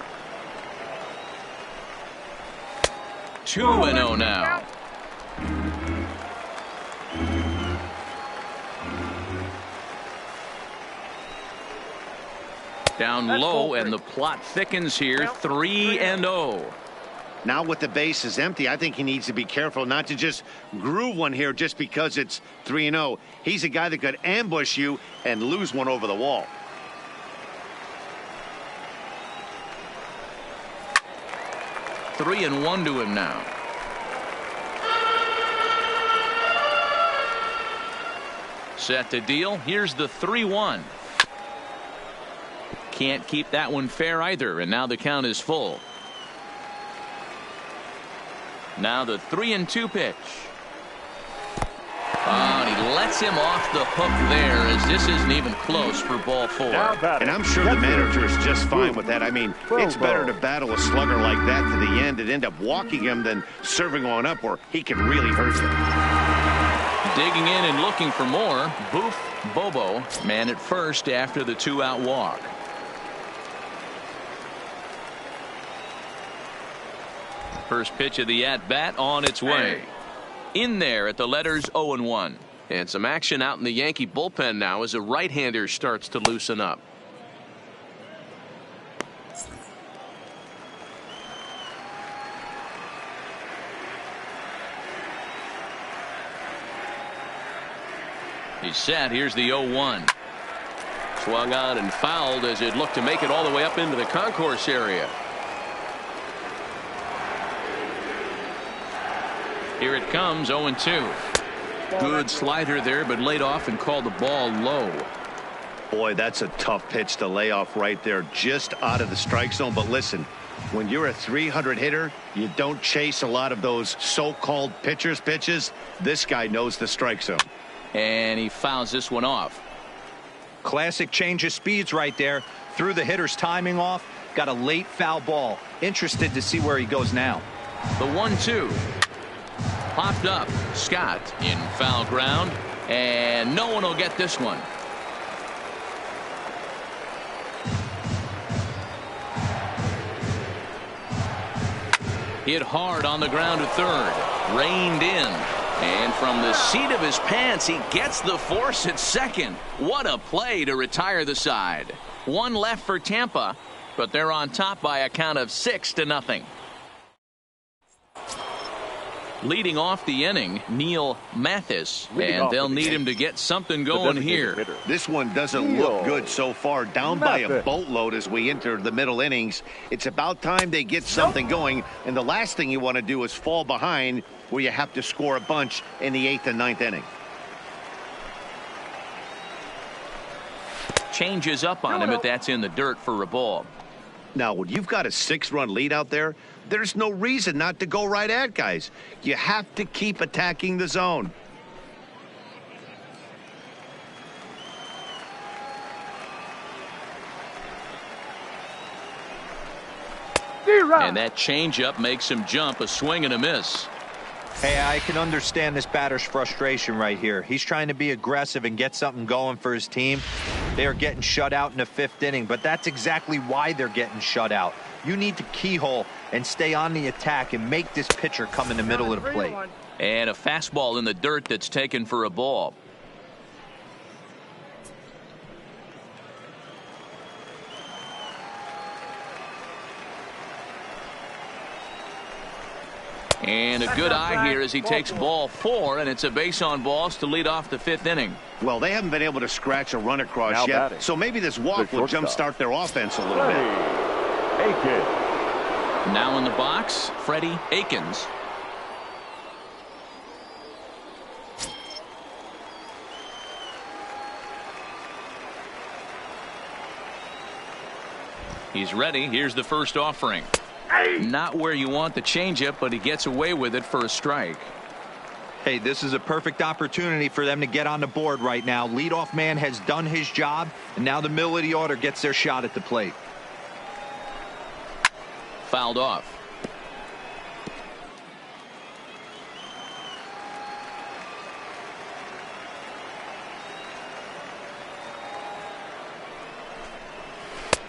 2-0 now. Down low, and the plot thickens here. 3-0. Now with the bases empty, I think he needs to be careful not to just groove one here just because it's 3-0. He's a guy that could ambush you and lose one over the wall. Three and 1 to him now. Set to deal. Here's the 3-1. Can't keep that one fair either, and now the count is full. Now the 3-2 pitch. Oh, and he lets him off the hook there, as this isn't even close for ball 4. And I'm sure the manager is just fine with that. I mean, it's better to battle a slugger like that to the end and end up walking him than serving on up where he can really hurt you. Digging in and looking for more. Boof Bobo, man at first after the 2-out walk. First pitch of the at-bat on its way. In there at the letters 0-1. And some action out in the Yankee bullpen now as a right-hander starts to loosen up. He's set. Here's the 0-1. Swung on and fouled as it looked to make it all the way up into the concourse area. Here it comes, 0-2. Good slider there, but laid off and called the ball low. Boy, that's a tough pitch to lay off right there, just out of the strike zone. But listen, when you're a 300 hitter, you don't chase a lot of those so-called pitcher's pitches. This guy knows the strike zone. And he fouls this one off. Classic change of speeds right there. Threw the hitter's timing off. Got a late foul ball. Interested to see where he goes now. The 1-2. Popped up. Scott in foul ground. And no one will get this one. Hit hard on the ground to third. Reined in. And from the seat of his pants, he gets the force at second. What a play to retire the side. One left for Tampa, but they're on top by a count of 6-0. Leading off the inning, Neil Mathis, and they'll need him to get something going here. This one doesn't look good so far, down by a boatload as we enter the middle innings. It's about time they get something going, and the last thing you want to do is fall behind where you have to score a bunch in the 8th and 9th inning. Changes up on him, but that's in the dirt for a ball. Now, when you've got a 6-run lead out there, there's no reason not to go right at guys. You have to keep attacking the zone. And that changeup makes him jump, a swing and a miss. Hey, I can understand this batter's frustration right here. He's trying to be aggressive and get something going for his team. They are getting shut out in the 5th inning, but that's exactly why they're getting shut out. You need to keyhole and stay on the attack and make this pitcher come in the middle of the plate. And a fastball in the dirt that's taken for a ball. And a good eye here as he takes ball 4, and it's a base on balls to lead off the 5th inning. Well, they haven't been able to scratch a run across yet, so maybe this walk will jumpstart their offense a little bit. Now in the box, Freddie Akins. He's ready. Here's the first offering. Not where you want the changeup, but he gets away with it for a strike. Hey, this is a perfect opportunity for them to get on the board right now. Leadoff man has done his job, and now the middle of the order gets their shot at the plate. Fouled off.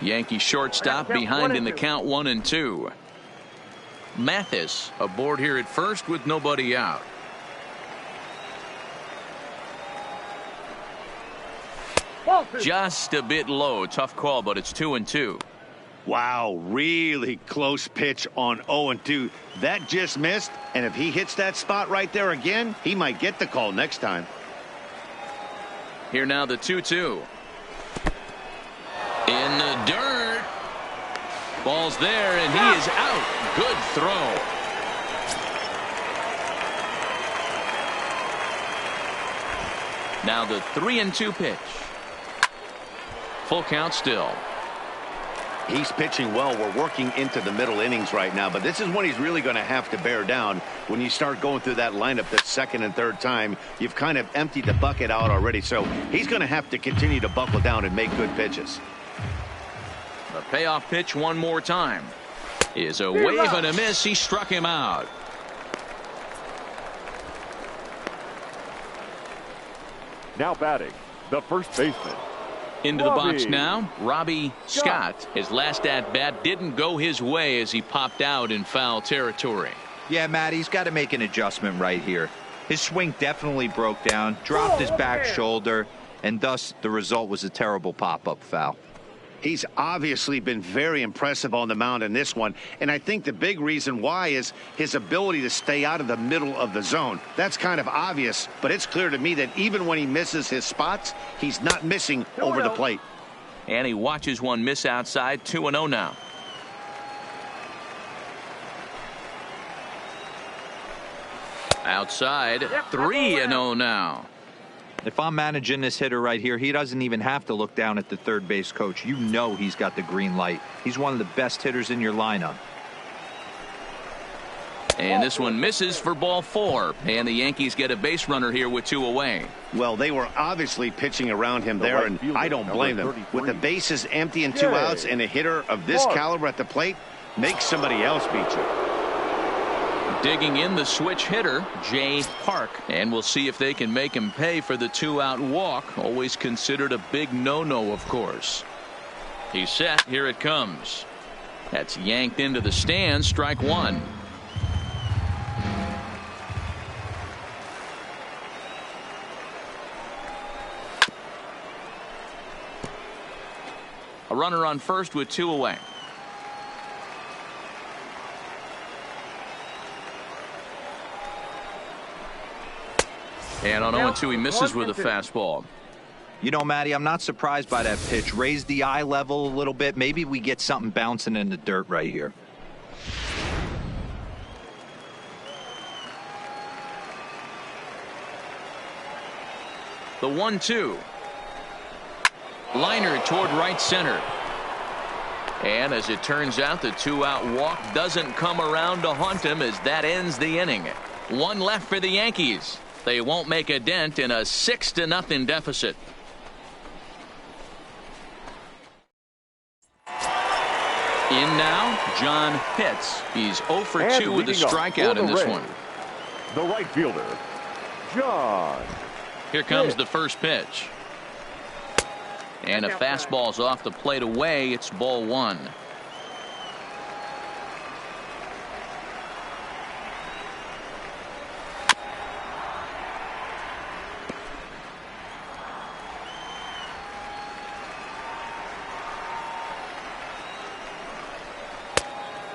Yankee shortstop behind in the count 1-2. Mathis aboard here at first with nobody out. Just a bit low. Tough call, but it's 2-2. Wow, really close pitch on 0-2. That just missed, and if he hits that spot right there again, he might get the call next time. Here now the 2-2. In the dirt. Ball's there, and he is out. Good throw. Now the 3-2 pitch. Full count still. He's pitching well. We're working into the middle innings right now, but this is when he's really going to have to bear down. When you start going through that lineup the second and third time, you've kind of emptied the bucket out already, so he's going to have to continue to buckle down and make good pitches. The payoff pitch one more time is a wave and a miss. He struck him out. Now batting, the first baseman. Into the box now, Robbie Scott. His last at-bat didn't go his way as he popped out in foul territory. Yeah, Matt, he's got to make an adjustment right here. His swing definitely broke down, dropped his back shoulder, and thus the result was a terrible pop-up foul. He's obviously been very impressive on the mound in this one, and I think the big reason why is his ability to stay out of the middle of the zone. That's kind of obvious, but it's clear to me that even when he misses his spots, he's not missing over the plate. And he watches one miss outside. 2-0 now. Outside. 3-0 now. If I'm managing this hitter right here, he doesn't even have to look down at the third base coach. You know he's got the green light. He's one of the best hitters in your lineup. And this one misses for ball 4. And the Yankees get a base runner here with 2 away. Well, they were obviously pitching around him there, and I don't blame them. With the bases empty and 2 outs, and a hitter of this caliber at the plate, make somebody else beat you. Digging in the switch hitter, Jay Park. And we'll see if they can make him pay for the 2-out walk. Always considered a big no-no, of course. He's set. Here it comes. That's yanked into the stands. Strike 1. A runner on first with 2 away. And on 0-2, he misses with a fastball. You know, Matty, I'm not surprised by that pitch. Raise the eye level a little bit. Maybe we get something bouncing in the dirt right here. The 1-2. Liner toward right center. And as it turns out, the 2-out walk doesn't come around to haunt him as that ends the inning. 1 left for the Yankees. They won't make a dent in a 6-0 deficit. In now, John Pitts. He's 0 for 2 with a strikeout in this one. The right fielder, John. Here comes the first pitch. And a fastball's off the plate away. It's ball 1.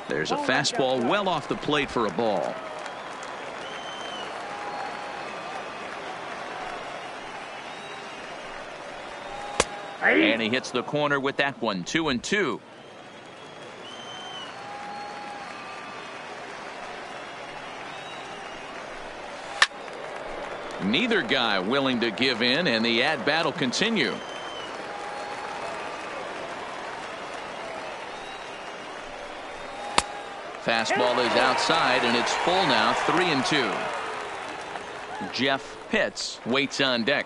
There's a fastball well off the plate for a ball. And he hits the corner with that one. 2-2. Neither guy willing to give in, and the at-bat will continue. Fastball is outside, and it's full now. 3-2. Jeff Pitts waits on deck.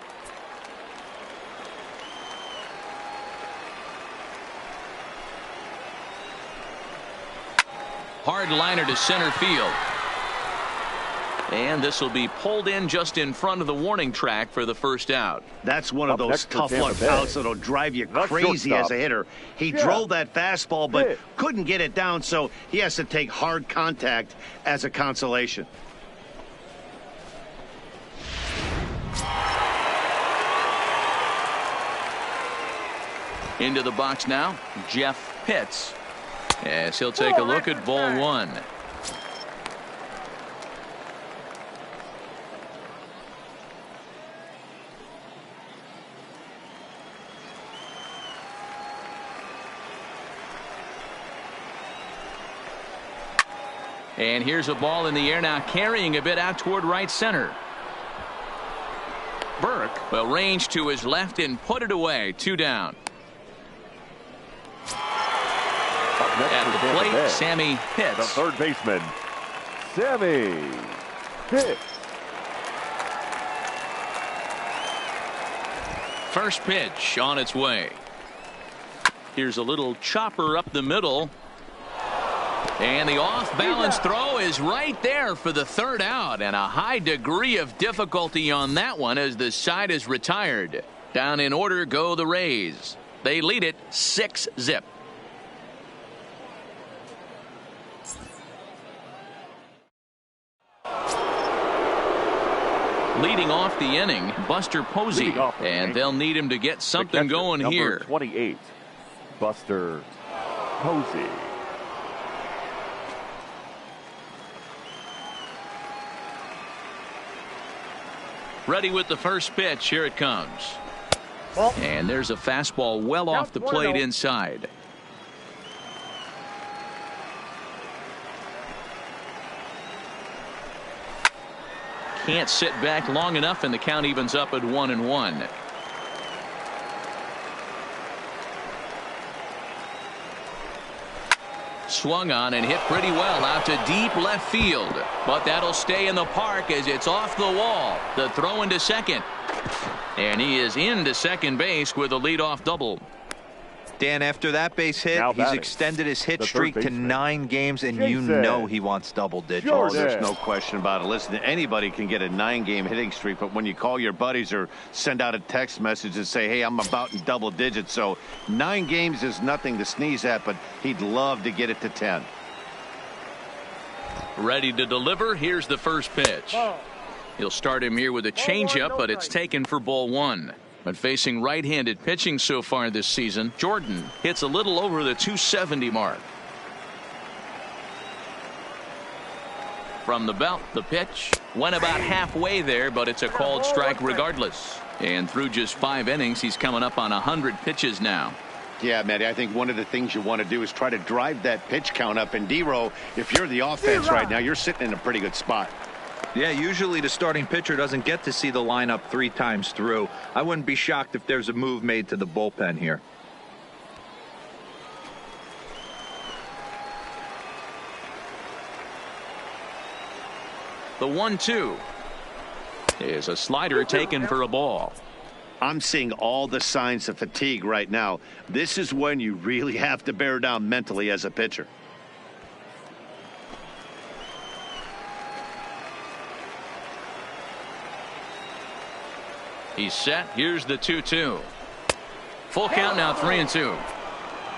Hard liner to center field. And this will be pulled in just in front of the warning track for the first out. That's one of those tough luck outs that'll drive you crazy as a hitter. He drove that fastball but couldn't get it down, so he has to take hard contact as a consolation. Into the box now, Jeff Pitts. Yes, he'll take a look at ball 1. And here's a ball in the air now, carrying a bit out toward right center. Burke will range to his left and put it away. 2 down. At the plate, Sammy Pitts. The third baseman, Sammy Pitts. First pitch on its way. Here's a little chopper up the middle. And the off-balance throw is right there for the 3rd out, and a high degree of difficulty on that one as the side is retired. Down in order go the Rays. They lead it 6-0. Leading off the inning, Buster Posey, and they'll need him to get something going here. 28, Buster Posey. Ready with the first pitch. Here it comes. And there's a fastball well off the plate inside. Can't sit back long enough, and the count evens up at 1-1. Swung on and hit pretty well out to deep left field, but that'll stay in the park as it's off the wall. The throw into second, and he is into second base with a leadoff double. Dan, after that base hit, he's extended his hit streak to 9 games, and you know he wants double digits. Oh, there's no question about it. Listen, anybody can get a 9-game hitting streak, but when you call your buddies or send out a text message and say, hey, I'm about in double digits, so 9 games is nothing to sneeze at, but he'd love to get it to 10. Ready to deliver. Here's the first pitch. He'll start him here with a changeup, but it's taken for ball 1. But facing right-handed pitching so far this season, Jordan hits a little over the 270 mark. From the belt, the pitch went about halfway there, but it's a called strike regardless. And through just 5 innings, he's coming up on 100 pitches now. Yeah, Matty, I think one of the things you want to do is try to drive that pitch count up. And D-Row, if you're the offense right now, you're sitting in a pretty good spot. Yeah, usually the starting pitcher doesn't get to see the lineup 3 times through. I wouldn't be shocked if there's a move made to the bullpen here. The 1-2 is a slider taken for a ball. I'm seeing all the signs of fatigue right now. This is when you really have to bear down mentally as a pitcher. He's set. Here's the 2-2. Full count now, 3-2.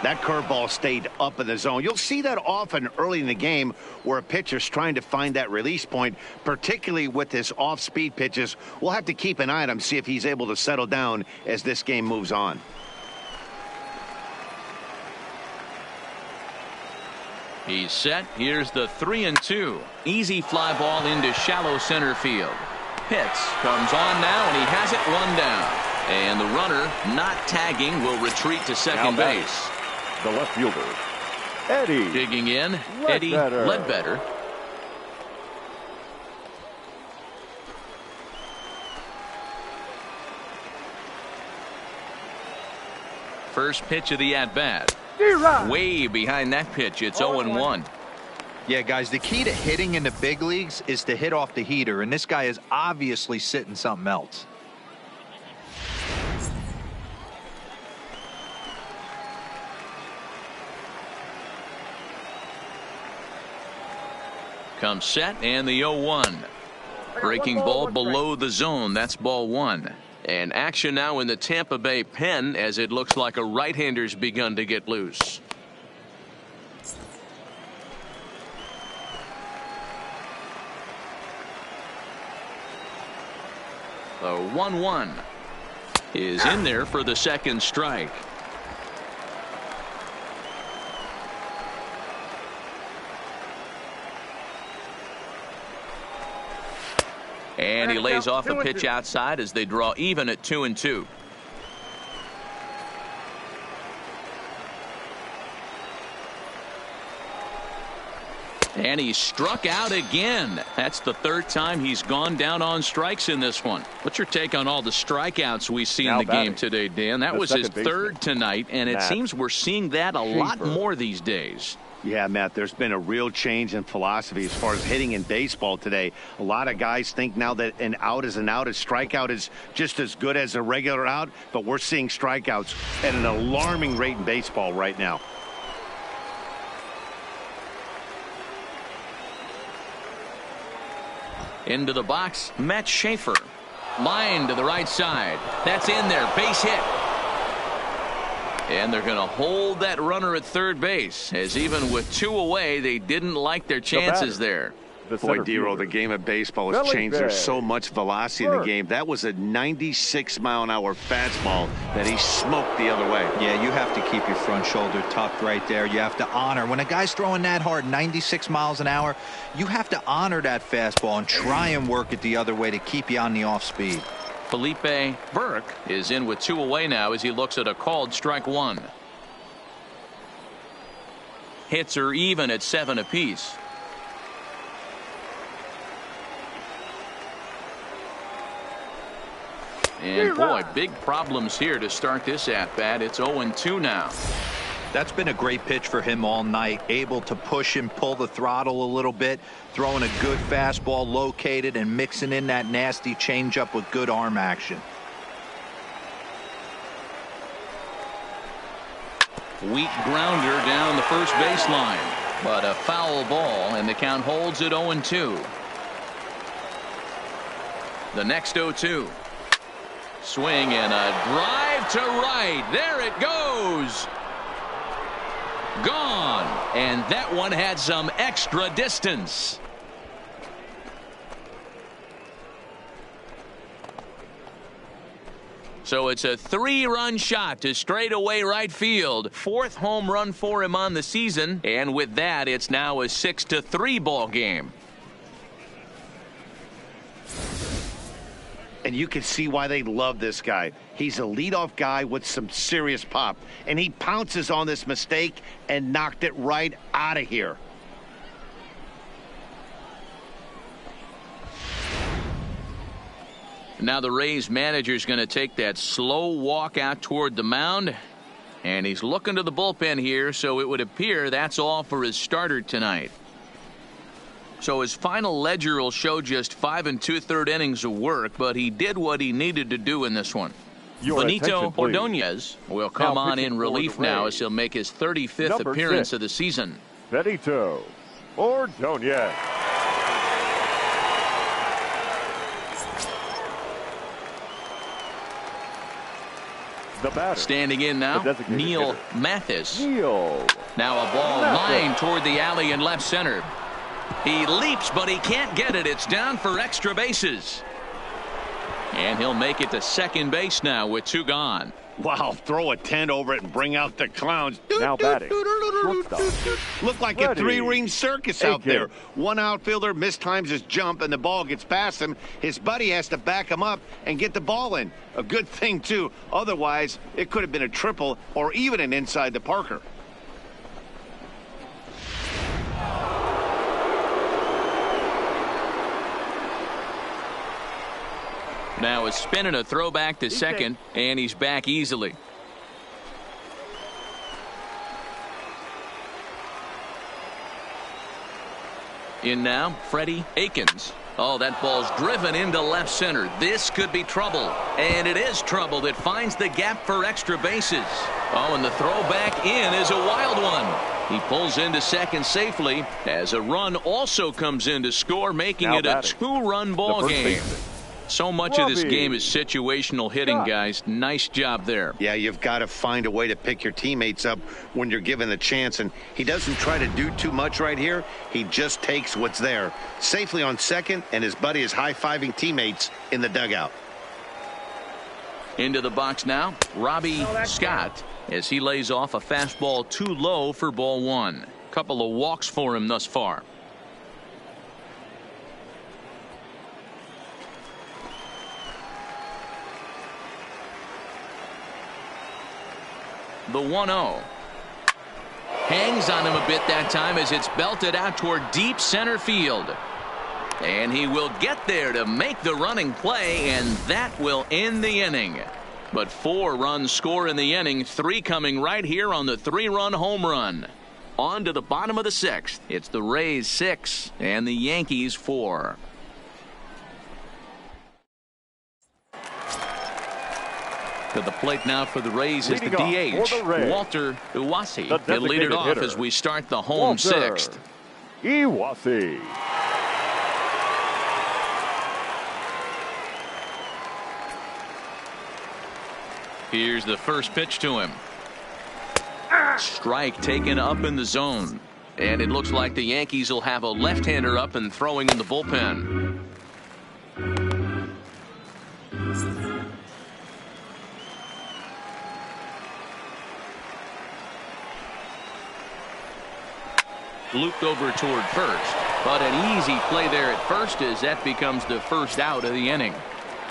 That curveball stayed up in the zone. You'll see that often early in the game where a pitcher's trying to find that release point, particularly with his off-speed pitches. We'll have to keep an eye on him, see if he's able to settle down as this game moves on. He's set. Here's the 3-2. Easy fly ball into shallow center field. Pitts comes on now, and he has it 1 down. And the runner, not tagging, will retreat to second base. The left fielder, Eddie. Digging in, Eddie Ledbetter. First pitch of the at-bat. Way behind that pitch, it's 0-1. Yeah, guys, the key to hitting in the big leagues is to hit off the heater, and this guy is obviously sitting something else. Comes set, and the 0-1. Breaking ball below the zone. That's ball 1. And action now in the Tampa Bay pen as it looks like a right-hander's begun to get loose. The 1-1 is in there for the second strike. And he lays off a pitch outside as they draw even at 2-2. And he struck out again. That's the 3rd time he's gone down on strikes in this one. What's your take on all the strikeouts we see in the game today, Dan? That was his 3rd tonight, and it seems we're seeing that a lot more these days. Yeah, Matt, there's been a real change in philosophy as far as hitting in baseball today. A lot of guys think now that an out is an out. A strikeout is just as good as a regular out, but we're seeing strikeouts at an alarming rate in baseball right now. Into the box, Matt Schaefer. Line to the right side. That's in there. Base hit. And they're going to hold that runner at third base, as even with 2 away, they didn't like their chances there. Boy, D-Row, the game of baseball has changed. There's so much velocity in the game. That was a 96-mile-an-hour fastball that he smoked the other way. Yeah, you have to keep your front shoulder tucked right there. You have to honor. When a guy's throwing that hard, 96 miles an hour, you have to honor that fastball and try and work it the other way to keep you on the off speed. Felipe Burke is in with 2 away now as he looks at a called strike 1. Hits are even at 7 apiece. And boy, big problems here to start this at bat. It's 0-2 now. That's been a great pitch for him all night. Able to push and pull the throttle a little bit, throwing a good fastball located and mixing in that nasty changeup with good arm action. Weak grounder down the first baseline, but a foul ball, and the count holds at 0-2. The next 0-2. Swing and a drive to right. There it goes. Gone. And that one had some extra distance. So it's a 3-run shot to straightaway right field. 4th home run for him on the season. And with that, it's now a 6-3 ball game. And you can see why they love this guy. He's a leadoff guy with some serious pop. And he pounces on this mistake and knocked it right out of here. Now the Rays manager is going to take that slow walk out toward the mound. And he's looking to the bullpen here, so it would appear that's all for his starter tonight. So his final ledger will show just 5 2/3 innings of work, but he did what he needed to do in this one. Benito Ordonez will come on in relief now as he'll make his 35th appearance of the season. Benito Ordonez. The batter. Standing in now, Neil Mathis. Neil. Now a ball lined toward the alley in left center. He leaps, but he can't get it. It's down for extra bases. And he'll make it to second base now with 2 gone. Wow, throw a tent over it and bring out the clowns. Now batting. Look like a 3-ring circus out there. One outfielder mistimes his jump and the ball gets past him. His buddy has to back him up and get the ball in. A good thing, too. Otherwise, it could have been a triple or even an inside the Parker. Now a spin and a throwback to second, and he's back easily. In now, Freddie Akins. Oh, that ball's driven into left center. This could be trouble. And it is trouble that finds the gap for extra bases. Oh, and the throw back in is a wild one. He pulls into second safely as a run also comes in to score, making it a 2-run ball game. So much of this game is situational hitting, guys. Nice job there. Yeah, you've got to find a way to pick your teammates up when you're given the chance. And he doesn't try to do too much right here. He just takes what's there. Safely on second, and his buddy is high-fiving teammates in the dugout. Into the box now, Robbie Scott, as he lays off a fastball too low for ball 1. Couple of walks for him thus far. The 1-0. Hangs on him a bit that time as it's belted out toward deep center field. And he will get there to make the running play, and that will end the inning. But 4 runs score in the inning, 3 coming right here on the 3-run home run. On to the bottom of the 6th. It's the Rays 6 and the Yankees 4. To the plate now for the Rays is the DH, Walter Iwasi. He'll lead it off as we start the home 6th. Iwasi. Here's the first pitch to him. Strike taken up in the zone. And it looks like the Yankees will have a left-hander up and throwing in the bullpen. Looped over toward first, but an easy play there at first as that becomes the first out of the inning.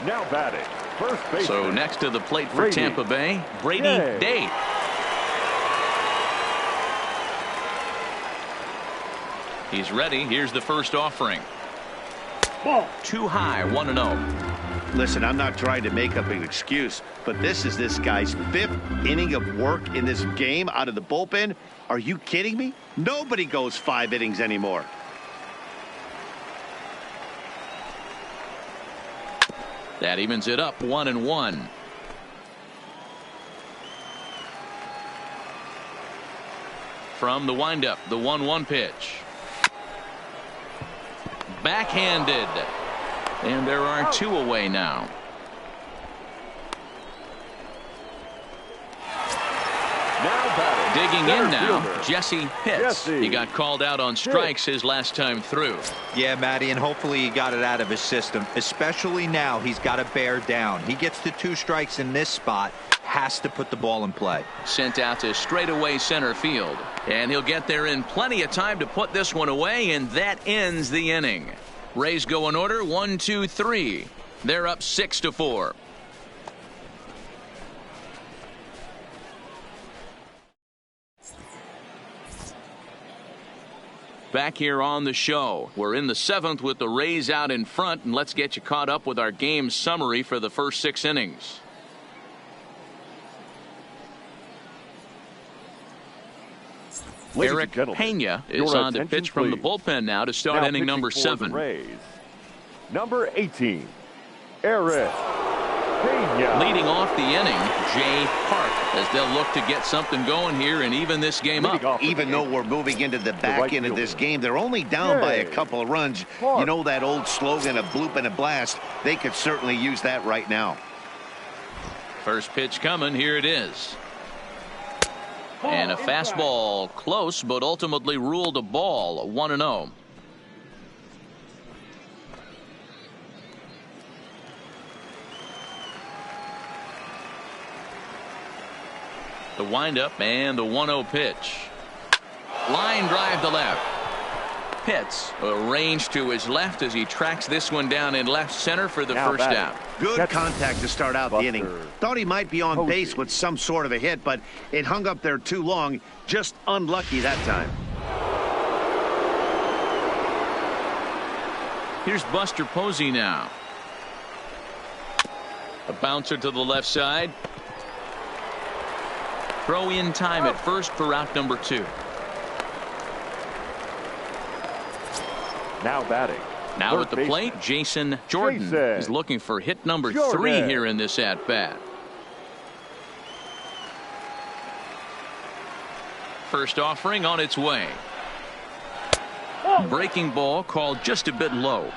Now batting, First baseman. So next to the plate for Brady. Tampa Bay, Brady Day. He's ready. Here's the first offering. Ball. Too high, 1-0. Listen, I'm not trying to make up an excuse, but this is this guy's 5th inning of work in this game out of the bullpen. Are you kidding me? Nobody goes 5 innings anymore. That evens it up, 1-1. From the windup, the 1-1 pitch. Backhanded. And there are 2 away now. Now batting. Digging Center in now, fielder. Jesse Pitts. Jesse He got called out on strikes his last time through. Yeah, Matty, and hopefully he got it out of his system. Especially now, he's got to bear down. He gets the 2 strikes in this spot, has to put the ball in play. Sent out to straightaway center field. And he'll get there in plenty of time to put this one away, and that ends the inning. Rays go in order, 1, 2, 3. They're up 6-4. Back here on the show. We're in the 7th with the Rays out in front, and let's get you caught up with our game summary for the first 6 innings. Ladies and Eric gentlemen, Pena is your on to attention, pitch from the please. bullpen now to start Now inning pitching number for 7. the Rays, number 18, Eric Pena. Leading off the inning, Jay Park, as they'll look to get something going here and even this game Leading up. off the Even game, though we're moving into the back right end of this fielder. game, they're only down by a Yay. couple of runs. Park. You know that old slogan, a bloop and a blast? They could certainly use that right now. First pitch coming, here it is. And a fastball close, but ultimately ruled a ball, 1-0. The windup and the 1-0 pitch. Line drive to left. Pitts arranged to his left as he tracks this one down in left center for the Now first batting. out. Good Catcher, contact to start out the Buster inning. Thought he might be on Posey. base with some sort of a hit, but it hung up there too long. Just unlucky that time. Here's Buster Posey now. A bouncer to the left side. Throw in time at first for out number 2. Now batting. Now third at the baseman, plate, Jason Jordan Jason is looking for hit number 3 Jordan. here in this at-bat. First offering on its way. Breaking ball called just a bit low.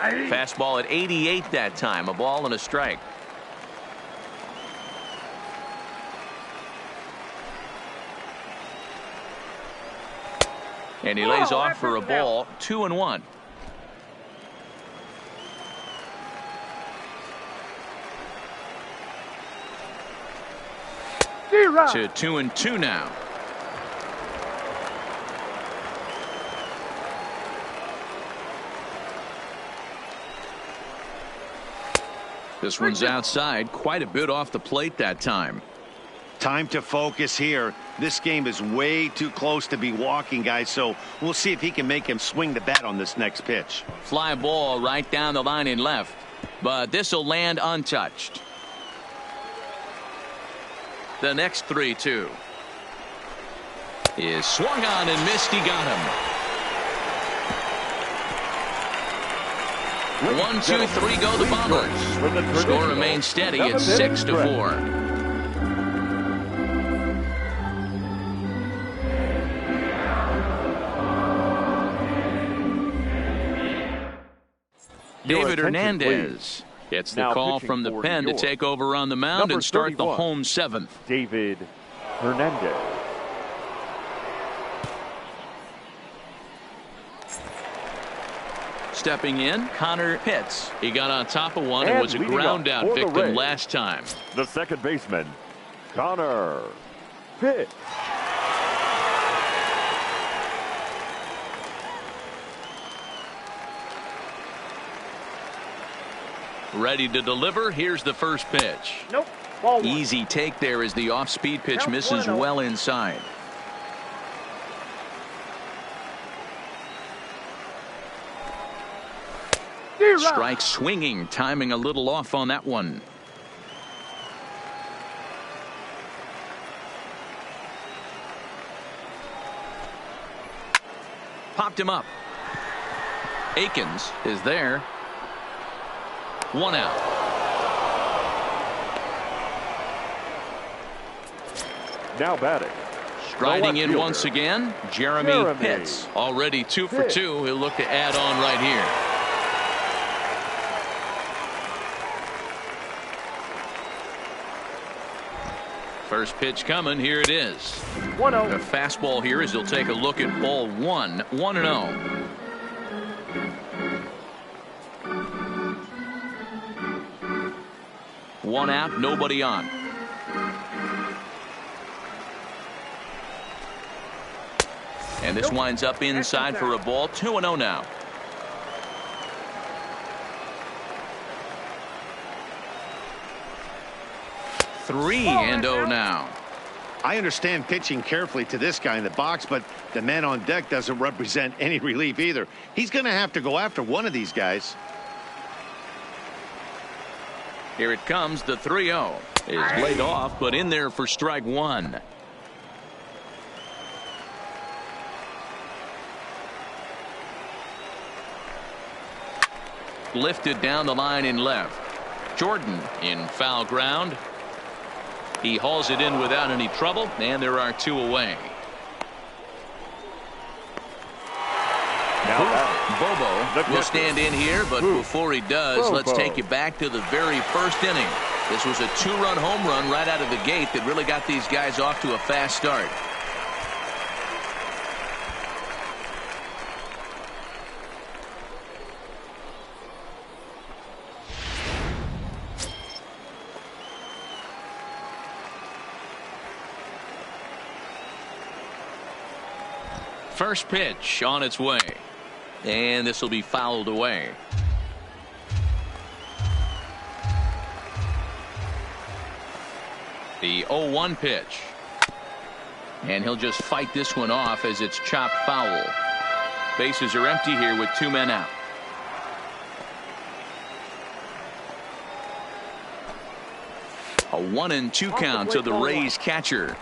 Fastball at 88 that time. A ball and a strike. And he lays off for a ball, 2-1. To 2-2 now. This one's outside, quite a bit off the plate that time. Time to focus here. This game is way too close to be walking, guys, so we'll see if he can make him swing the bat on this next pitch. Fly ball right down the line in left, but this will land untouched. The next 3-2 is swung on and missed. He got him. 1, 2, 3 go the Bombers. Score remains steady at 6-4. David Hernandez gets the Now call pitching from the for pen New to York. take over on the mound Number and start the 31, home 7th. David Hernandez. Stepping in, Connor Pitts. He got on top of one and And was a leading ground up out for the victim Rays, last time. The second baseman, Connor Pitts. Ready to deliver. Here's the first pitch. Nope. Ball one. Easy take there as the off-speed pitch Count misses 1-0. well inside. Strike swinging, timing a little off on that one. Popped him up. Akins is there. 1 out. Now batting. Striding in fielder, once again, Jeremy Pitts. Already 2 for 2. He'll look to add on right here. First pitch coming. Here it is. 1-0. A fastball here as he'll take a look at ball one. 1-0. One out, nobody on. And this winds up inside for a ball. 2-0 now. Three and 0 now. I understand pitching carefully to this guy in the box, but the man on deck doesn't represent any relief either. He's going to have to go after one of these guys. Here it comes. The 3-0 is laid off, but in there for strike one. Lifted down the line in left. Jordan in foul ground. He hauls it in without any trouble, and there are 2 away. Bobo will stand in here, but before he does, let's take you back to the very first inning. This was a 2-run home run right out of the gate that really got these guys off to a fast start. First pitch on its way. And this will be fouled away. The 0-1 pitch. And he'll just fight this one off as it's chopped foul. Bases are empty here with 2 men out. A 1-2 count to the Rays catcher.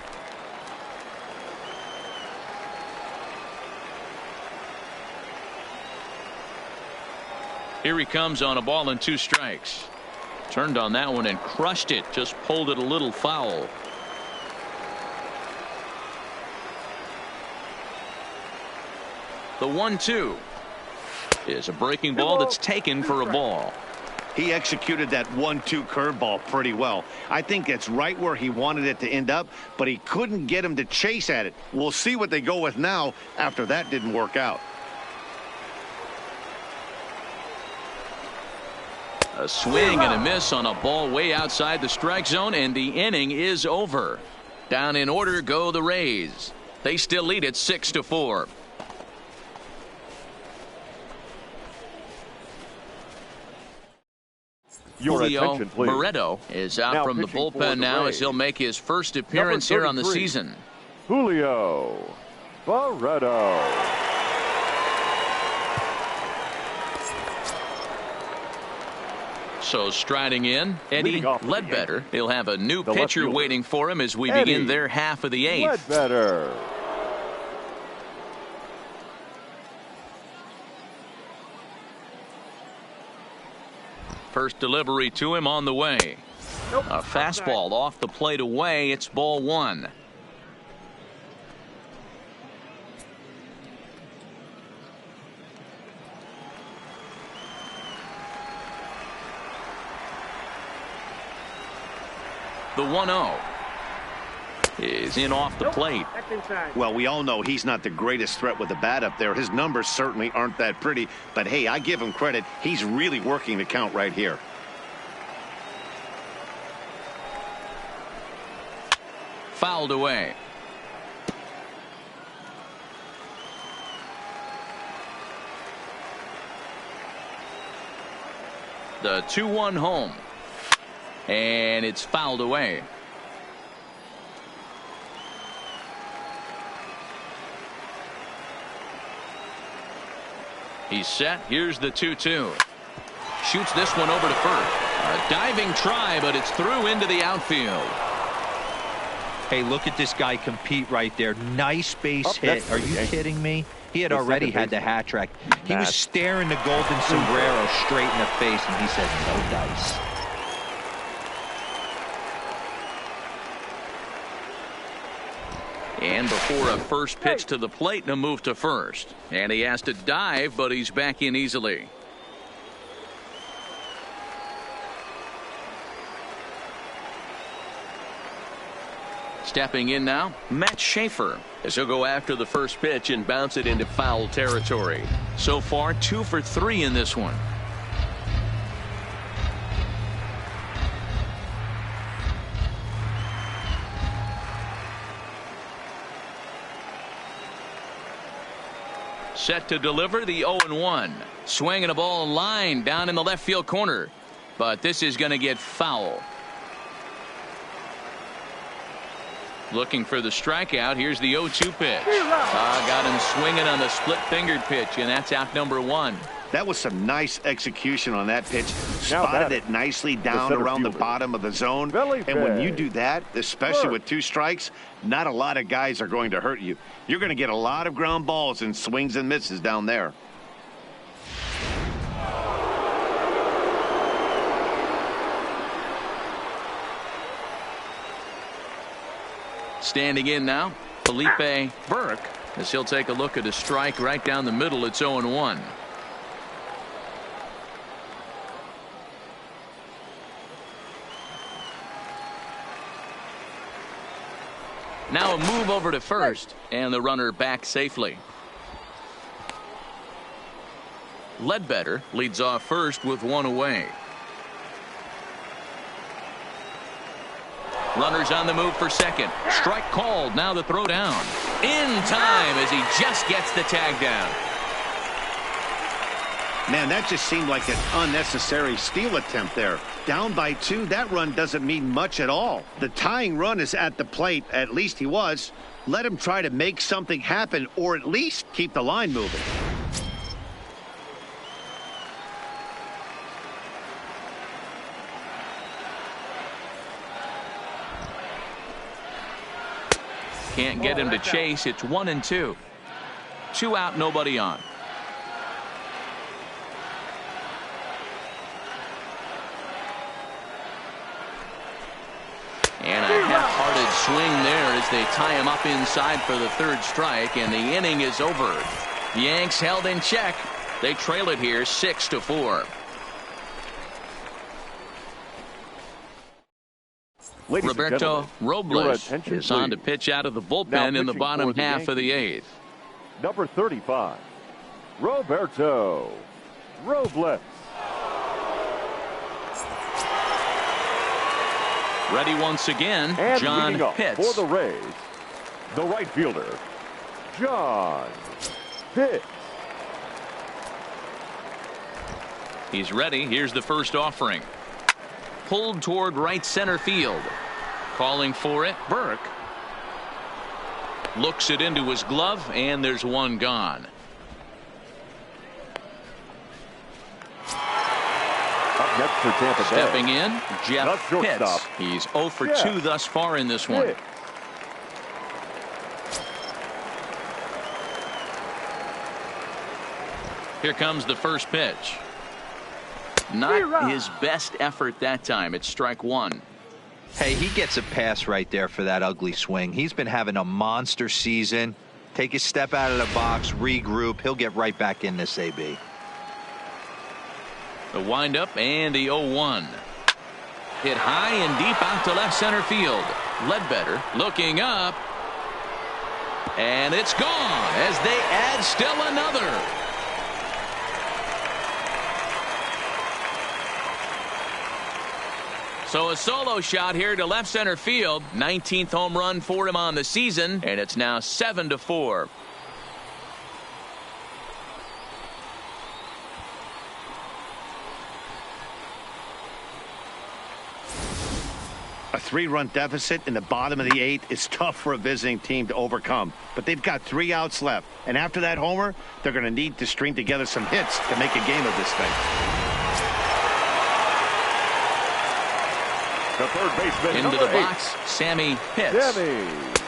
Here he comes on a ball and 2 strikes. Turned on that one and crushed it. Just pulled it a little foul. The 1-2 is a breaking ball that's taken for a ball. He executed that 1-2 curveball pretty well. I think it's right where he wanted it to end up, but he couldn't get him to chase at it. We'll see what they go with now after that didn't work out. A swing and a miss on a ball way outside the strike zone, and the inning is over. Down in order go the Rays. They still lead it 6-4. Julio Barreto is out from the bullpen now as he'll make his first appearance here on the season. Julio Barreto. So striding in, Eddie Ledbetter. He'll have a new pitcher waiting for him as we begin their half of the 8th. Ledbetter. First delivery to him on the way. A fastball off the plate away. It's ball 1. The 1-0 is in off the plate. Well, we all know he's not the greatest threat with the bat up there. His numbers certainly aren't that pretty, but hey, I give him credit. He's really working the count right here. Fouled away. The 2-1 home. And it's fouled away. He's set. Here's the 2-2. Shoots this one over to first. A diving try, but it's through into the outfield. Hey, look at this guy compete right there. Nice base hit. Are you kidding me? He had already had the hat trick. He was staring the golden sombrero straight in the face, and he said, no dice. And before a first pitch to the plate and a move to first. And he has to dive, but he's back in easily. Stepping in now, Matt Schaefer, as he'll go after the first pitch and bounce it into foul territory. So far, 2 for 3 in this one. Set to deliver the 0-1. Swinging a ball line down in the left field corner. But this is going to get foul. Looking for the strikeout. Here's the 0-2 pitch. Got him swinging on the split-fingered pitch, and that's out number 1. That was some nice execution on that pitch. Spotted it nicely down around the bottom of the zone. And when you do that, especially with 2 strikes, not a lot of guys are going to hurt you. You're going to get a lot of ground balls and swings and misses down there. Standing in now, Felipe Burke, as he'll take a look at a strike right down the middle. It's 0-1. Now a move over to first, and the runner back safely. Ledbetter leads off first with 1 away. Runners on the move for second. Strike called. Now the throw down. In time as he just gets the tag down. Man, that just seemed like an unnecessary steal attempt there. Down by 2, that run doesn't mean much at all. The tying run is at the plate. At least he was. Let him try to make something happen, or at least keep the line moving. Can't get him to chase. It's 1-2. 2 out, nobody on. And a half-hearted swing there as they tie him up inside for the 3rd strike, and the inning is over. The Yanks held in check. They trail it here 6-4. Roberto Robles is on to pitch out of the bullpen in the bottom half of the 8th. Number 35, Roberto Robles. Ready once again, And John Pitts. For the Rays, the right fielder, John Pitts. He's ready. Here's the first offering. Pulled toward right center field. Calling for it, Burke. Looks it into his glove, and there's 1 gone. Up next for Tampa Bay. Stepping in, Jeff Pitts. He's 0 for 2 thus far in this one. Here comes the first pitch. Not his best effort that time. It's strike 1. Hey, he gets a pass right there for that ugly swing. He's been having a monster season. Take a step out of the box, regroup. He'll get right back in this AB. The windup and the 0-1. Hit high and deep out to left center field. Ledbetter looking up. And it's gone as they add still another. So a solo shot here to left center field. 19th home run for him on the season, and it's now 7-4. A 3-run deficit in the bottom of the 8th is tough for a visiting team to overcome. But they've got 3 outs left. And after that homer, they're going to need to string together some hits to make a game of this thing. The third baseman, into the box, Sammy hits.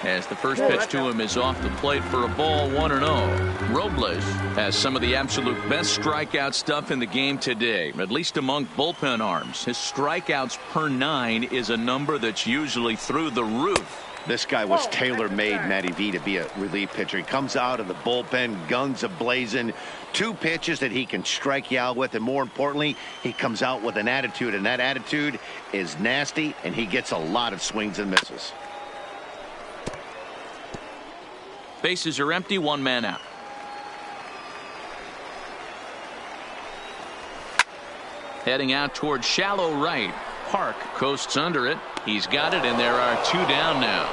As the first pitch to him is off the plate for a ball, 1-0. Robles has some of the absolute best strikeout stuff in the game today, at least among bullpen arms. His strikeouts per 9 is a number that's usually through the roof. This guy was tailor-made, Matty V, to be a relief pitcher. He comes out of the bullpen, guns a-blazing, 2 pitches that he can strike you out with, and more importantly, he comes out with an attitude, and that attitude is nasty, and he gets a lot of swings and misses. Bases are empty, 1 man out. Heading out towards shallow right. Park coasts under it. He's got it, and there are 2 down now.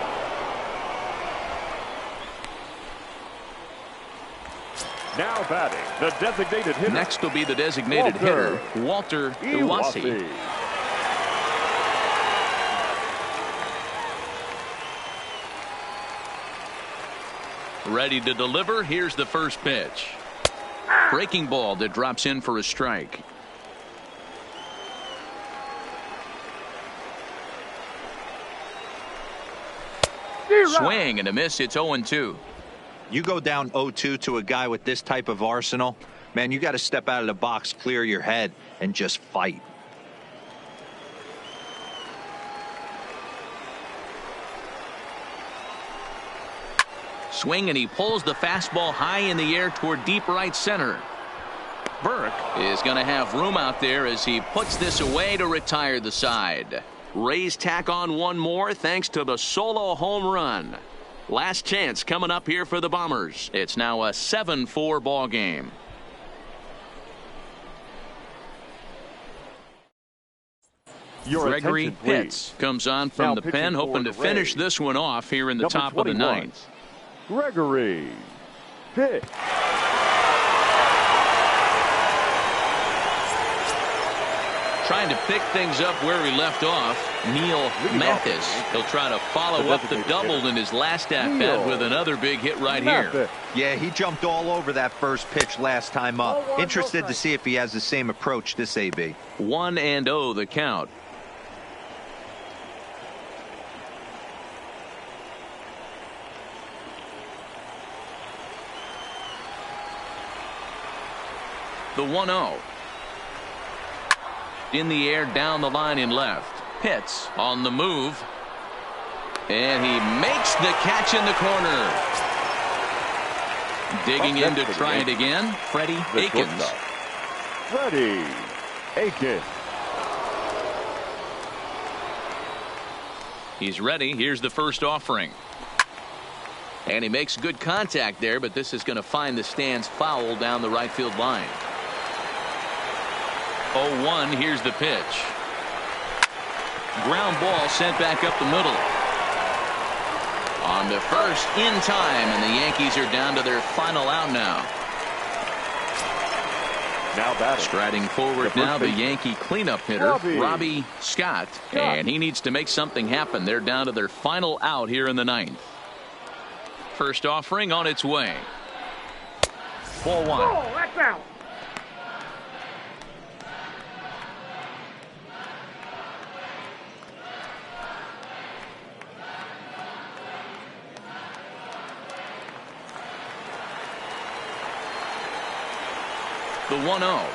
Now batting, the designated hitter. Next will be the designated hitter, Walter Iwasi. Ready to deliver. Here's the first pitch. Breaking ball that drops in for a strike. Swing and a miss. It's 0-2. You go down 0-2 to a guy with this type of arsenal, man, you got to step out of the box, clear your head, and just fight. Swing, and he pulls the fastball high in the air toward deep right center. Burke is going to have room out there as he puts this away to retire the side. Rays tack on 1 more thanks to the solo home run. Last chance coming up here for the Bombers. It's now a 7-4 ball game. Gregory Pitts comes on from the pen, hoping to finish this one off here in the top of the 9th. Gregory Pitts. Trying to pick things up where he left off, Neil Mathis. He'll try to follow up the double in his last at-bat with another big hit right here. Yeah, he jumped all over that first pitch last time up. Interested to see if he has the same approach this AB. 1-0 the count. The 1-0. In the air, down the line in left. Pitts on the move. And he makes the catch in the corner. Digging in to try it again, Freddie Aikens. Freddie Aikens. He's ready. Here's the first offering. And he makes good contact there, but this is going to find the stands foul down the right field line. 0-1. Here's the pitch. Ground ball sent back up the middle. On to first in time, and the Yankees are down to their final out now. Now batting. Striding forward now, the Yankee cleanup hitter, Robbie Scott. And he needs to make something happen. They're down to their final out here in the 9th. First offering on its way. Ball 1. Oh, that's out. The 1-0.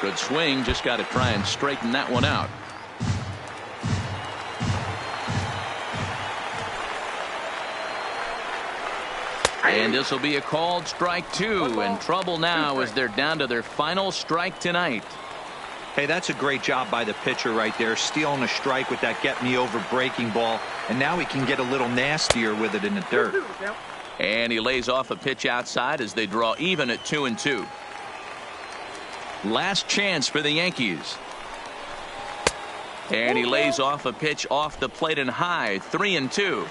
Good swing. Just got to try and straighten that one out. And this will be a called strike 2. And trouble now as they're down to their final strike tonight. Hey, that's a great job by the pitcher right there, stealing a strike with that get me over breaking ball, and now he can get a little nastier with it in the dirt. And he lays off a pitch outside as they draw even at 2-2. Last chance for the Yankees. And he lays off a pitch off the plate and high. 3-2.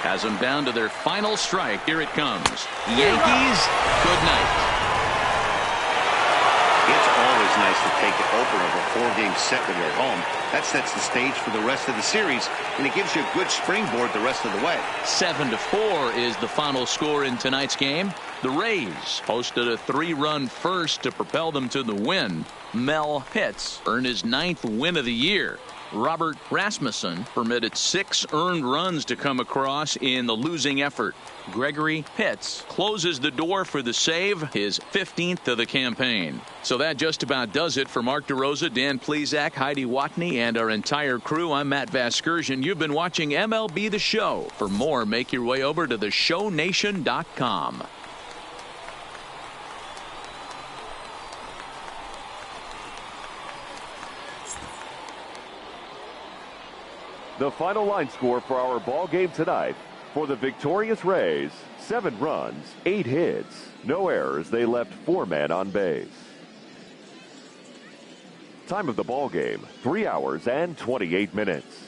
Has them down to their final strike. Here it comes. Yankees, good night. It's always nice to take the opener of a 4-game set when you're at home. That sets the stage for the rest of the series, and it gives you a good springboard the rest of the way. 7-4 is the final score in tonight's game. The Rays posted a 3-run first to propel them to the win. Mel Pitts earned his 9th win of the year. Robert Rasmussen permitted 6 earned runs to come across in the losing effort. Gregory Pitts closes the door for the save, his 15th of the campaign. So that just about does it for Mark DeRosa, Dan Plesac, Heidi Watney, and our entire crew. I'm Matt Vasgersian. You've been watching MLB The Show. For more, make your way over to theshownation.com. The final line score for our ball game tonight: for the victorious Rays, 7 runs, 8 hits, no errors. They left 4 men on base. Time of the ball game, 3 hours and 28 minutes.